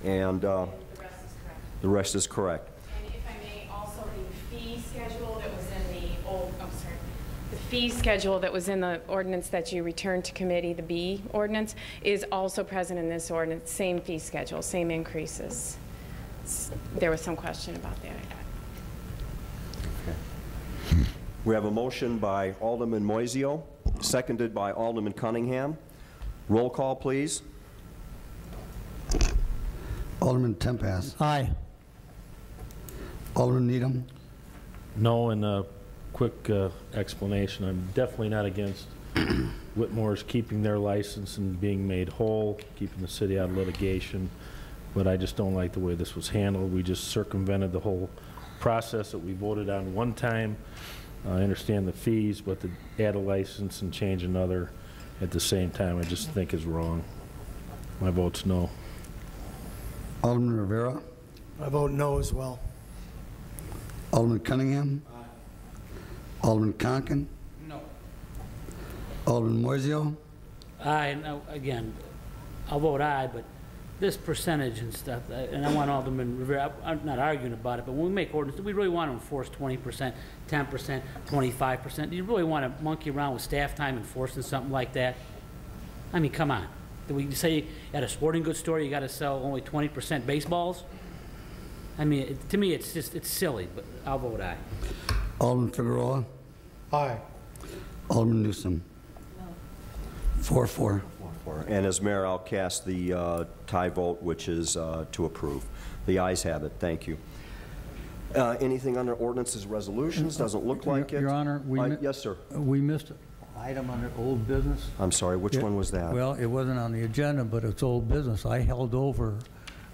And The rest is correct. the rest is correct. And if I may, also the fee schedule that was in the old, the fee schedule that was in the ordinance that you returned to committee, the B ordinance, is also present in this ordinance. Same fee schedule, same increases. There was some question about that. We have a motion by Alderman Moiseo, seconded by Alderman Cunningham. Roll call, please. Alderman Tempest. Aye. Alderman Needham. No, and a quick explanation. I'm definitely not against Whitmore's keeping their license and being made whole, keeping the city out of litigation, but I just don't like the way this was handled. We just circumvented the whole process that we voted on one time. I understand the fees, but to add a license and change another at the same time, I just think is wrong. My vote's no. Alderman Rivera. I vote no as well. Alderman Cunningham. Alderman Conken. No. Alderman Moiseo. Aye, no, again, I'll vote aye, but this percentage and stuff, and I want Alderman Rivera, I'm not arguing about it, but when we make ordinance, do we really want to enforce 20%, 10%, 25%? Do you really want to monkey around with staff time enforcing something like that? I mean, come on. Do we say at a sporting goods store you got to sell only 20% baseballs? I mean, to me, it's just, it's silly, but I'll vote aye. Alderman Figueroa. Aye. Alderman Newsom. 4-4. And as mayor, I'll cast the tie vote, which is to approve. The ayes have it. Thank you. Anything under ordinances, resolutions? Doesn't look like it. Your Honor, yes, sir. We missed an item under old business. I'm sorry. Which one was that? Well, it wasn't on the agenda, but it's old business. I held over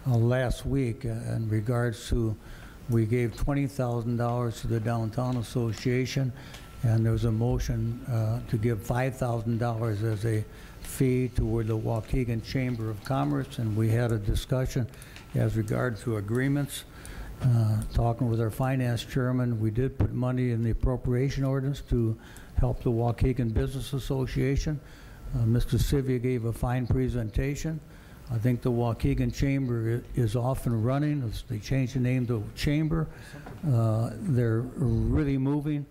last week in regards to, we gave $20,000 to the Downtown Association, and there was a motion to give $5,000 as a fee toward the Waukegan Chamber of Commerce, and we had a discussion as regards to agreements. Talking with our finance chairman, we did put money in the appropriation ordinance to help the Waukegan Business Association. Mr. Sivia gave a fine presentation. I think the Waukegan Chamber is off and running. They changed the name to Chamber. They're really moving.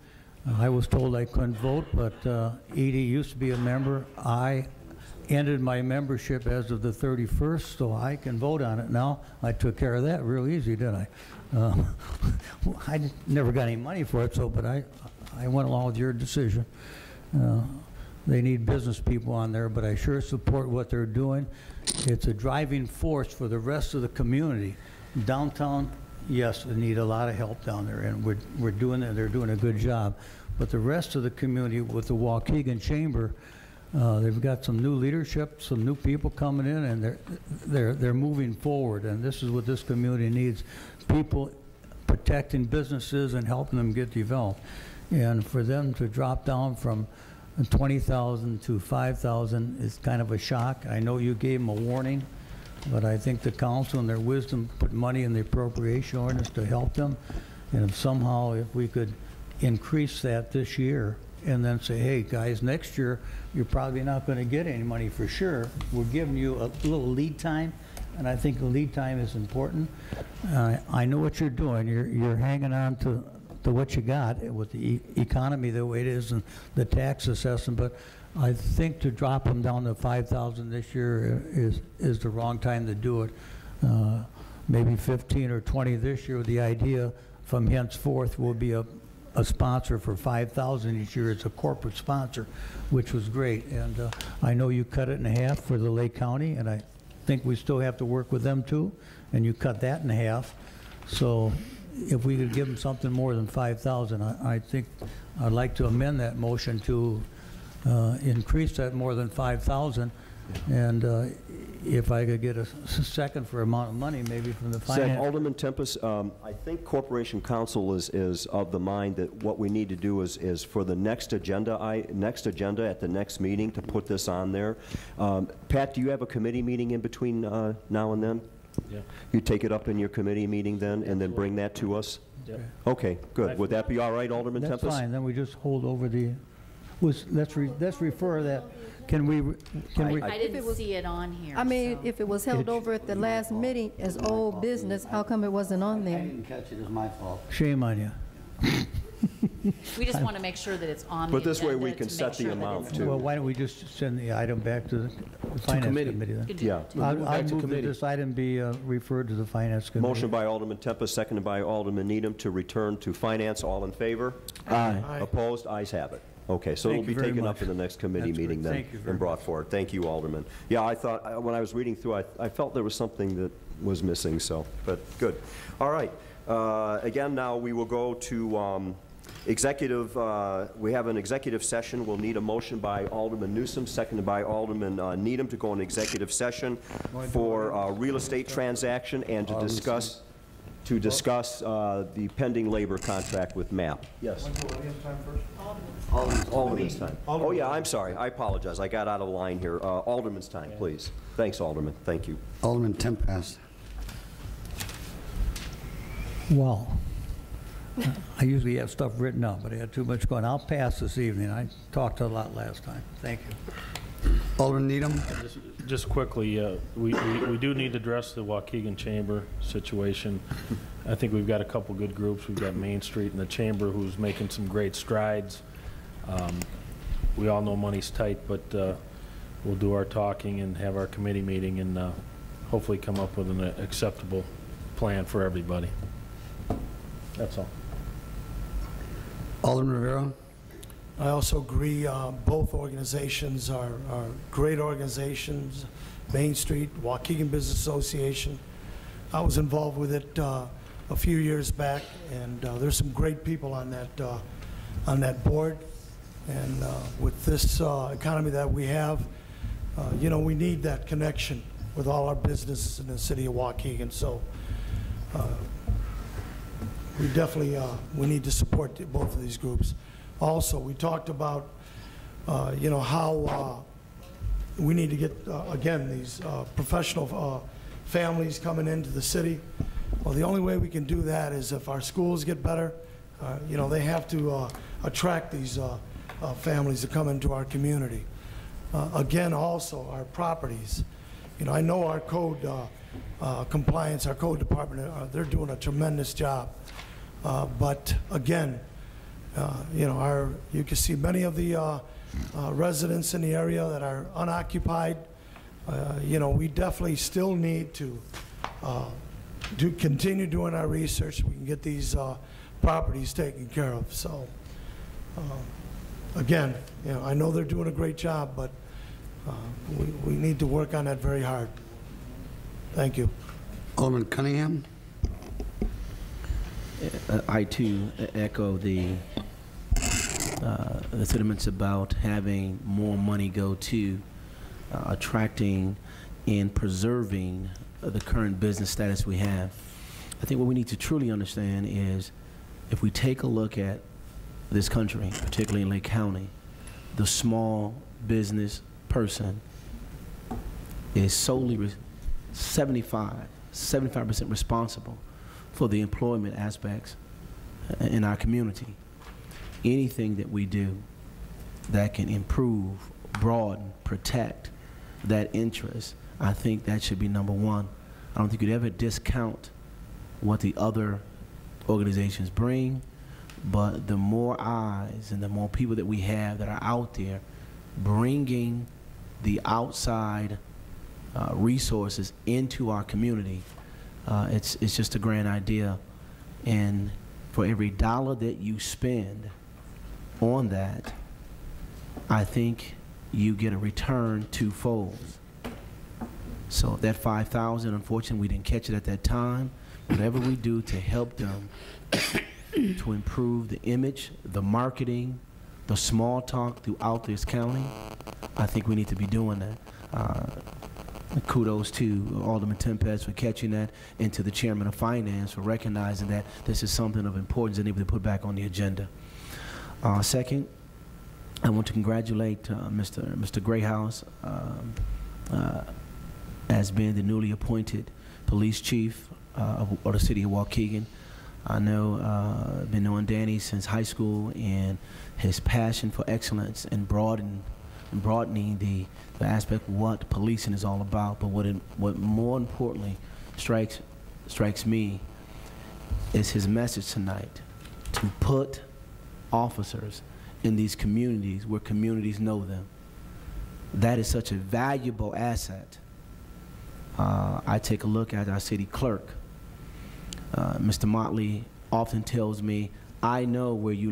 I was told I couldn't vote, but Edie used to be a member. I ended my membership as of the 31st, so I can vote on it now. I took care of that real easy, didn't I? I never got any money for it, so, but I went along with your decision. They need business people on there, but I sure support what they're doing. It's a driving force for the rest of the community. Downtown, yes, they need a lot of help down there, and we're doing it. They're doing a good job. But the rest of the community with the Waukegan Chamber, they've got some new leadership, some new people coming in, and they're moving forward. And this is what this community needs: people protecting businesses and helping them get developed. And for them to drop down from 20,000 to 5,000 is kind of a shock. I know you gave them a warning, but I think the council in their wisdom put money in the appropriation ordinance to help them. And if somehow, if we could increase that this year and then say, hey, guys, next year, you're probably not going to get any money for sure. We're giving you a little lead time, and I think the lead time is important. I know what you're doing. You're hanging on to what you got with the economy the way it is and the tax assessment, but I think to drop them down to 5,000 this year is the wrong time to do it. Maybe 15 or 20 this year with the idea from henceforth will be a sponsor for 5,000 each year. It's a corporate sponsor, which was great. And I know you cut it in half for the Lake County, and I think we still have to work with them too, and you cut that in half. So if we could give them something more than 5,000, I think I'd like to amend that motion to increase that more than 5,000. And if I could get a second for amount of money, maybe from the finance. Alderman Tempest, I think Corporation Counsel is of the mind that what we need to do is for the next agenda at the next meeting to put this on there. Pat, do you have a committee meeting in between now and then? Yeah. You take it up in your committee meeting then, and then bring that to us? Yeah. Okay, good. Would that be all right, Alderman Tempest? That's fine. Then we just hold over the. Let's refer that. Can we? I didn't see it on here. I mean, so. if it was held over at the last meeting as old business, how come it wasn't on I there? didn't catch it, it's my fault. Shame on you. We just want to make sure that it's on the But this way agenda we can to set make the sure that amount, it's- too. Well, why don't we just send the item back to the finance committee. then? You could do Yeah. that, too. I'll back to move that committee. this item be referred to the finance committee. Motion by Alderman Tempest, seconded by Alderman Needham to return to finance. All in favor? Aye. Opposed? Ayes have it. Okay, so it'll Thank be you very taken much. up in the next committee That's meeting great. then Thank you very and brought forward. Thank you, Alderman. Yeah, I thought, when I was reading through, I felt there was something that was missing, so, but good. All right. Again, now we will go to executive, we have an executive session. We'll need a motion by Alderman Newsom, seconded by Alderman Needham to go in executive session for real estate transaction and to discuss the pending labor contract with MAP. Yes. Alderman's time. Oh, yeah, I'm sorry. I apologize. I got out of line here. Alderman's time, please. Thanks, Alderman. Thank you. Alderman Tempest. Well, I usually have stuff written up, but I had too much going. I'll pass this evening. I talked a lot last time. Thank you. Alderman Needham. Just quickly, we do need to address the Waukegan Chamber situation. I think we've got a couple good groups. We've got Main Street and the Chamber who's making some great strides. We all know money's tight, but we'll do our talking and have our committee meeting and hopefully come up with an acceptable plan for everybody. That's all. Alderman Rivera. I also agree, both organizations are great organizations. Main Street, Waukegan Business Association. I was involved with it a few years back, and there's some great people on that board. And with this economy that we have, you know, we need that connection with all our businesses in the city of Waukegan. So we definitely we need to support both of these groups. Also, we talked about, you know, how we need to get, again, these professional families coming into the city. Well, the only way we can do that is if our schools get better. You know, they have to attract these families to come into our community. Again, also, our properties. You know, I know our code compliance, our code department, they're doing a tremendous job. But again, you know, you can see many of the residents in the area that are unoccupied. You know, we definitely still need to continue doing our research. We can get these properties taken care of. So, again, you know, I know they're doing a great job, but we need to work on that very hard. Thank you. Alderman Cunningham. I too echo the sentiments about having more money go to attracting and preserving the current business status we have. I think what we need to truly understand is if we take a look at this country, particularly in Lake County, the small business person is solely 75% responsible for the employment aspects in our community. Anything that we do that can improve, broaden, protect that interest, I think that should be number one. I don't think you'd ever discount what the other organizations bring, but the more eyes and the more people that we have that are out there bringing the outside resources into our community, it's just a grand idea. And for every dollar that you spend on that, I think you get a return twofold. So that 5,000, unfortunately, we didn't catch it at that time. Whatever we do to help them to improve the image, the marketing, the small talk throughout this county, I think we need to be doing that. Kudos to Alderman Tempest for catching that, and to the Chairman of Finance for recognizing that this is something of importance and able to put back on the agenda. Second, I want to congratulate Mr. Grayhouse as being the newly appointed police chief of the city of Waukegan. I know, I've been knowing Danny since high school, and his passion for excellence and broadening the aspect of what policing is all about. But what more importantly strikes me is his message tonight, to put officers in these communities where communities know them. That is such a valuable asset. I take a look at our city clerk. Mr. Motley often tells me, I know where you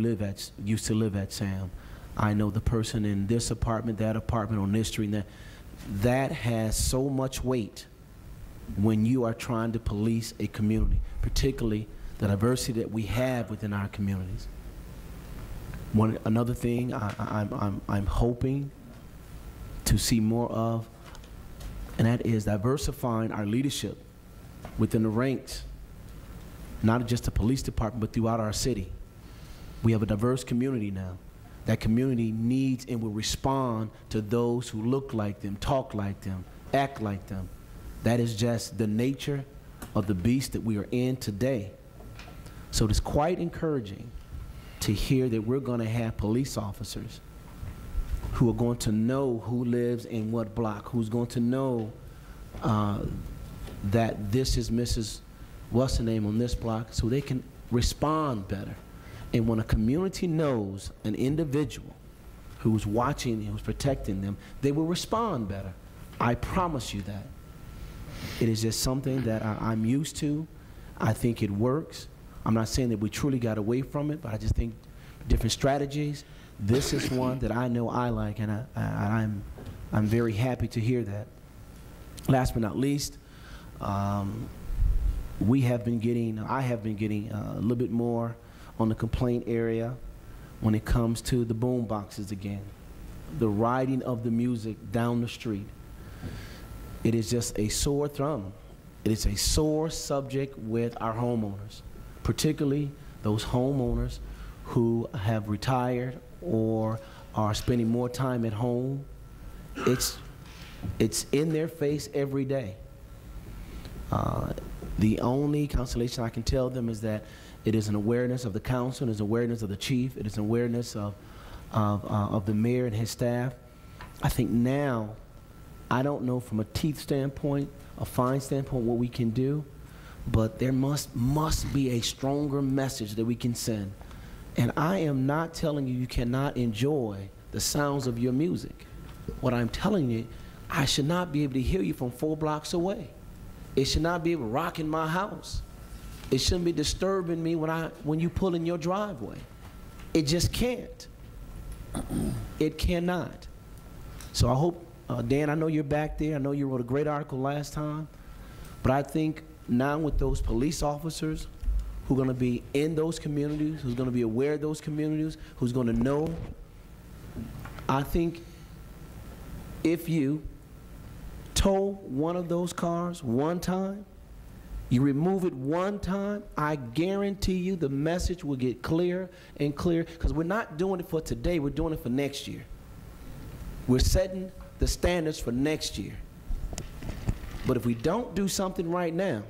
used to live at, Sam. I know the person in this apartment, that apartment, on this street. That has so much weight when you are trying to police a community, particularly the diversity that we have within our communities. Another thing I'm hoping to see more of, and that is diversifying our leadership within the ranks, not just the police department, but throughout our city. We have a diverse community now. That community needs and will respond to those who look like them, talk like them, act like them. That is just the nature of the beast that we are in today. So it is quite encouraging to hear that we're going to have police officers who are going to know who lives in what block, who's going to know that this is Mrs. What's the name on this block, so they can respond better. And when a community knows an individual who's watching, who's protecting them, they will respond better. I promise you that. It is just something that I'm used to. I think it works. I'm not saying that we truly got away from it, but I just think different strategies. This is one that I know I like, and I'm very happy to hear that. Last but not least, I have been getting a little bit more on the complaint area when it comes to the boom boxes again, the riding of the music down the street. It is just a sore thumb. It is a sore subject with our homeowners, particularly those homeowners who have retired or are spending more time at home. It's in their face every day. The only consolation I can tell them is that it is an awareness of the council, it is awareness of the chief, it is an awareness of the mayor and his staff. I think now, I don't know from a teeth standpoint, a fine standpoint, what we can do, but there must be a stronger message that we can send. And I am not telling you cannot enjoy the sounds of your music. What I'm telling you, I should not be able to hear you from 4 blocks away. It should not be able to rock in my house. It shouldn't be disturbing me when you pull in your driveway. It just can't. It cannot. So I hope, Dan, I know you're back there. I know you wrote a great article last time. But I think now with those police officers who are going to be in those communities, who's going to be aware of those communities, who's going to know, I think if you tow one of those cars one time, you remove it one time, I guarantee you the message will get clearer and clearer, because we're not doing it for today, we're doing it for next year. We're setting the standards for next year. But if we don't do something right now,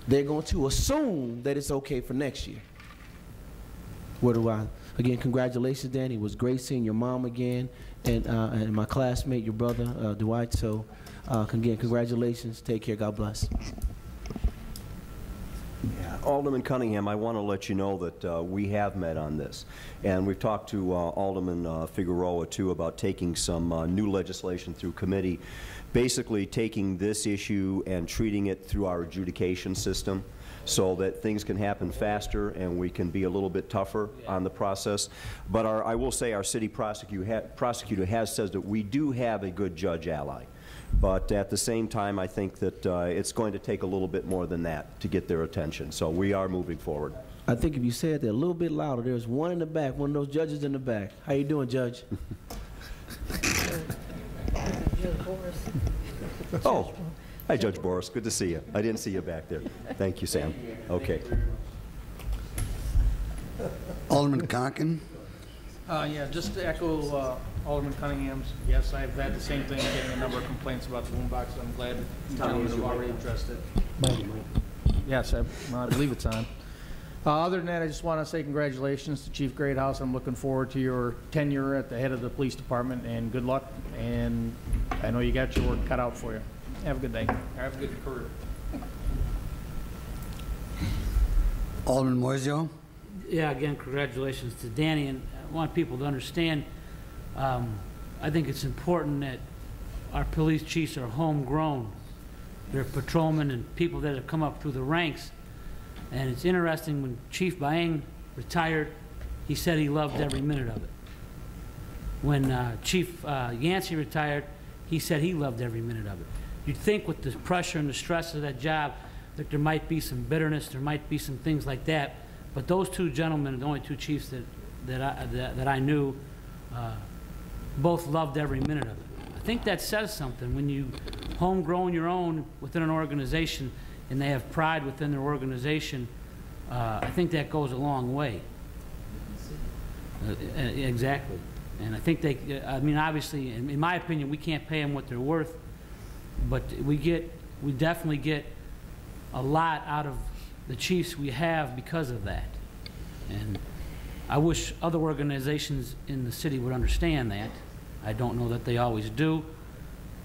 they're going to assume that it's okay for next year. Where do again, congratulations, Danny. It was great seeing your mom again, and my classmate, your brother, Dwight. So, again, congratulations. Take care. God bless. Alderman Cunningham, I want to let you know that we have met on this, and we've talked to Alderman Figueroa too about taking some new legislation through committee, basically taking this issue and treating it through our adjudication system so that things can happen faster and we can be a little bit tougher on the process. But I will say our city prosecutor has said that we do have a good judge ally. But at the same time, I think that it's going to take a little bit more than that to get their attention. So we are moving forward. I think if you say it there a little bit louder, there's one in the back, one of those judges in the back. How you doing, Judge? Oh, hi, Judge Boris. Good to see you. I didn't see you back there. Thank you, Sam. Okay. Alderman Conken. Yeah, just to echo Alderman Cunningham's, yes, I've had the same thing, getting a number of complaints about the boombox. I'm glad the gentlemen have already addressed it. Yes, I believe it's on. Other than that, I just want to say congratulations to Chief Greathouse. I'm looking forward to your tenure at the head of the police department, and good luck. And I know you got your work cut out for you. Have a good day. Have a good career. Alderman Moiseo. Yeah, again, congratulations to Danny, and I want people to understand, I think it's important that our police chiefs are homegrown. They're patrolmen and people that have come up through the ranks. And it's interesting, when Chief Baeng retired, he said he loved every minute of it. When Chief Yancey retired, he said he loved every minute of it. You'd think with the pressure and the stress of that job that there might be some bitterness, there might be some things like that, but those two gentlemen are the only two chiefs that I knew both loved every minute of it. I think that says something when you homegrown your own within an organization and they have pride within their organization. I think that goes a long way. Exactly. And I think I mean, obviously, in my opinion, we can't pay them what they're worth, but we definitely get a lot out of the chiefs we have because of that. And I wish other organizations in the city would understand that. I don't know that they always do,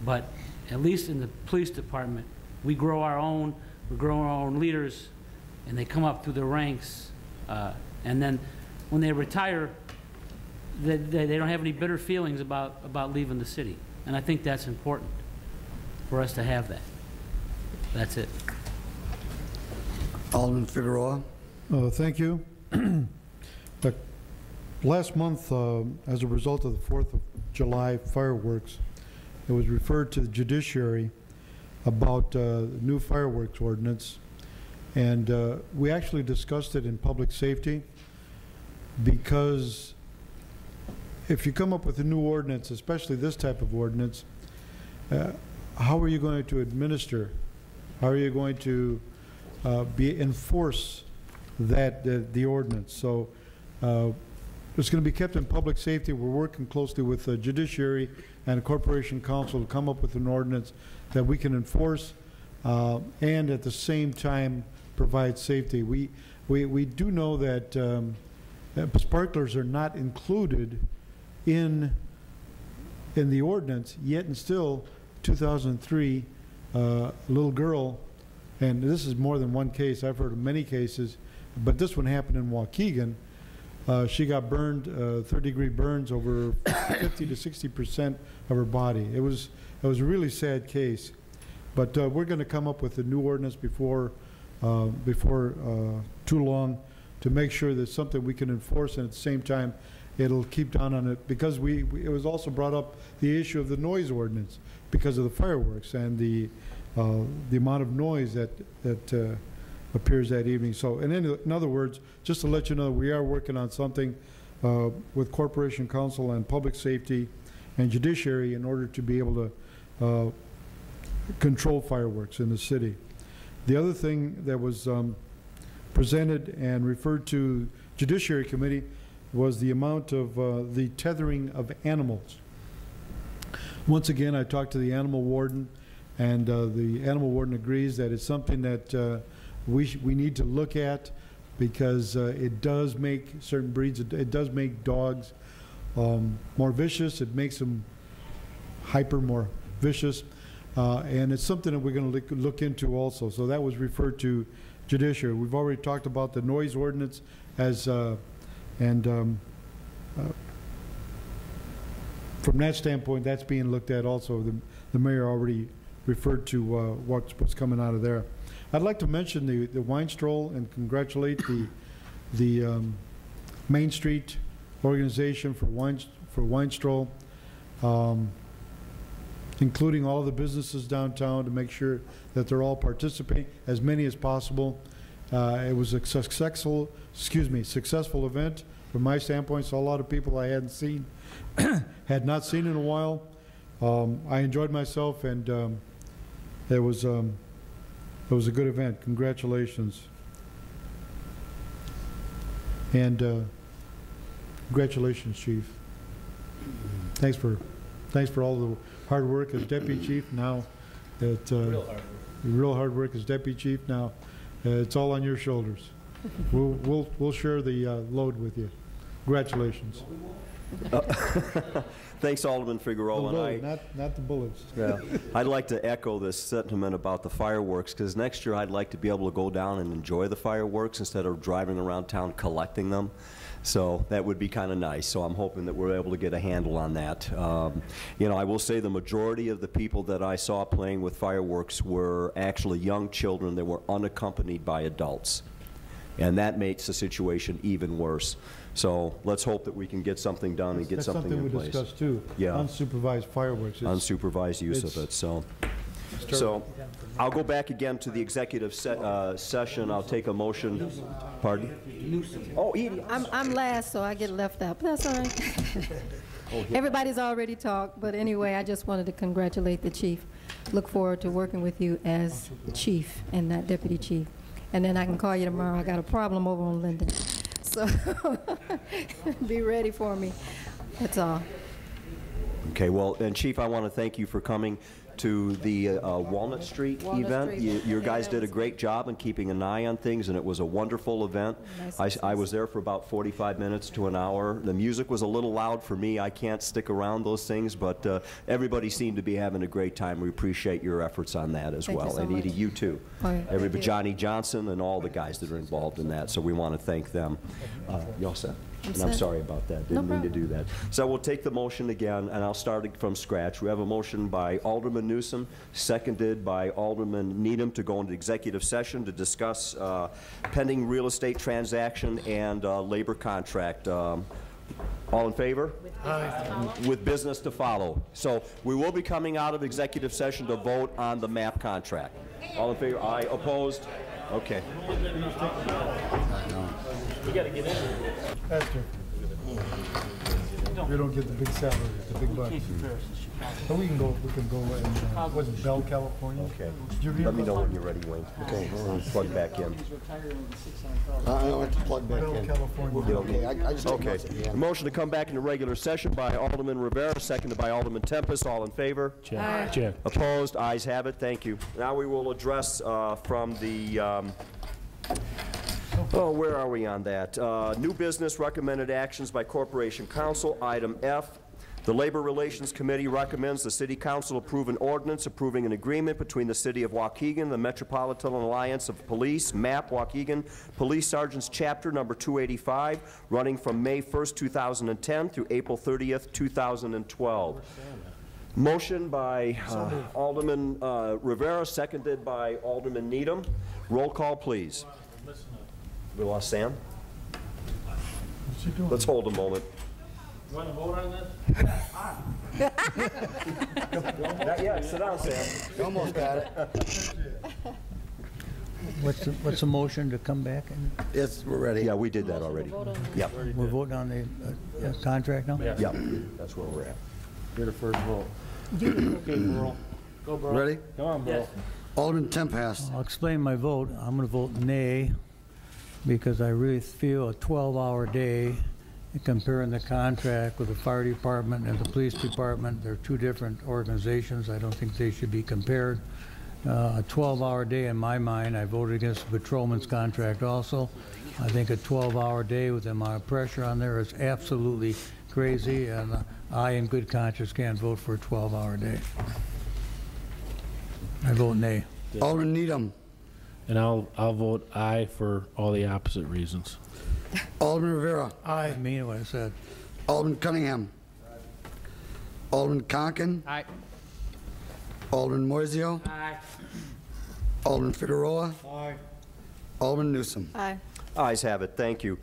but at least in the police department, we grow our own leaders, and they come up through the ranks, and then when they retire, they don't have any bitter feelings about leaving the city. And I think that's important for us to have that. That's it. Alderman Figueroa. Thank you. Last month, as a result of the 4th of July fireworks, it was referred to the judiciary about new fireworks ordinance, and we actually discussed it in public safety, because if you come up with a new ordinance, especially this type of ordinance, how are you going to administer? How are you going to enforce the ordinance? So it's going to be kept in public safety. We're working closely with the judiciary and corporation council to come up with an ordinance that we can enforce and at the same time provide safety. We do know that sparklers are not included in the ordinance, yet and still 2003 a little girl, and this is more than one case, I've heard of many cases, but this one happened in Waukegan. She got burned, third-degree burns over 50 to 60% of her body. It was a really sad case, but we're going to come up with a new ordinance before too long to make sure that something we can enforce, and at the same time it'll keep down on it, because it was also brought up the issue of the noise ordinance because of the fireworks and the amount of noise that appears that evening. So, and in other words, just to let you know, we are working on something with Corporation Council and Public Safety and Judiciary in order to be able to control fireworks in the city. The other thing that was presented and referred to Judiciary Committee was the amount of the tethering of animals. Once again, I talked to the animal warden, and the animal warden agrees that it's something that we need to look at. because it does make certain breeds, it does make dogs more vicious. It makes them more vicious. And it's something that we're going to look into also. So that was referred to judiciary. We've already talked about the noise ordinance as, from that standpoint, that's being looked at also. The mayor already referred to what's coming out of there. I'd like to mention the wine stroll and congratulate the Main Street organization for wine stroll, including all the businesses downtown to make sure that they're all participating, as many as possible. It was a successful event from my standpoint. Saw a lot of people I hadn't seen, had not seen in a while. I enjoyed myself, and it was a good event. Congratulations. And congratulations, Chief. Thanks for all the hard work as Deputy Chief. Now, real hard work as Deputy Chief. Now, it's all on your shoulders. We'll share the load with you. Congratulations. Thanks, Alderman Figueroa. Not the bullets. Yeah. I'd like to echo this sentiment about the fireworks, because next year I'd like to be able to go down and enjoy the fireworks instead of driving around town collecting them. So that would be kind of nice. So I'm hoping that we're able to get a handle on that. You know, I will say the majority of the people that I saw playing with fireworks were actually young children that were unaccompanied by adults. And that makes the situation even worse. So let's hope that we can get something done and get something in place. That's something we discussed too. Yeah. Unsupervised fireworks. Unsupervised use of it. So I'll go back again to the executive session. I'll take a motion. Pardon? Oh, Edie. I'm last, so I get left out. But that's all right. Everybody's already talked, but anyway, I just wanted to congratulate the chief. Look forward to working with you as chief and not deputy chief. And then I can call you tomorrow. I got a problem over on Linden. So be ready for me. That's all. Okay, well, and Chief, I want to thank you for coming to the Walnut Street event. Your guys did a great job in keeping an eye on things, and it was a wonderful event. I was there for about 45 minutes to an hour. The music was a little loud for me. I can't stick around those things, but everybody seemed to be having a great time. We appreciate your efforts on that as well. And Edie, you too. Everybody, Johnny Johnson and all the guys that are involved in that, so we want to thank them. You all set? And I'm sorry about that. Didn't mean to do that. So we'll take the motion again, and I'll start from scratch. We have a motion by Alderman Newsom, seconded by Alderman Needham, to go into executive session to discuss pending real estate transaction and labor contract. All in favor? With business to follow. So we will be coming out of executive session to vote on the MAP contract. All in favor? Aye. Opposed? Okay. You got to get in there. Pastor, we don't get the big salary, the big bucks. But we can go and, what's it, Bell, California? Okay. Let me know when you're ready, Wayne. Okay, plug back in. I don't have to plug back Bell, in. California. Okay, I just Okay. Yeah. Motion to come back into regular session by Alderman Rivera, seconded by Alderman Tempest. All in favor? Check. Opposed? Ayes have it. Thank you. Now we will address from the where are we on that? New business recommended actions by Corporation Council. Item F. The Labor Relations Committee recommends the City Council approve an ordinance approving an agreement between the City of Waukegan, the Metropolitan Alliance of Police, MAP, Waukegan, Police Sergeants Chapter number 285, running from May 1st, 2010 through April 30th, 2012. Motion by Alderman Rivera, seconded by Alderman Needham. Roll call, please. We lost Sam? Let's hold a moment. You want to vote on this? Not yet. Sit down, Sam. You almost got it. What's the motion to come back? Yes, we're ready. Yeah, we did that already. Yep. We're voting on the contract now? Yep. That's where we're at. You're the first vote. Okay, Burl. Go, Burl. Ready? Come on, bro. Yes. Alderman Tempest. I'll explain my vote. I'm going to vote nay because I really feel a 12-hour day, comparing the contract with the fire department and the police department, they're two different organizations. I don't think they should be compared. A 12-hour day in my mind. I voted against the patrolman's contract also. I think a 12-hour day with the amount of pressure on there is absolutely crazy, and I, in good conscience, can't vote for a 12-hour day. I vote nay. Alderman Needham. And I'll vote aye for all the opposite reasons. Alderman Rivera. I mean what I said. Alderman Cunningham. Alderman Conken. Aye. Alderman Moiseo. Aye. Alderman Figueroa. Aye. Alderman Newsom. Aye. Ayes have it. Thank you.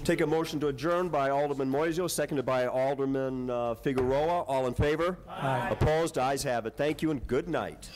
Take a motion to adjourn by Alderman Moiseo, seconded by Alderman Figueroa. All in favor? Aye. Opposed? Ayes have it. Thank you and good night.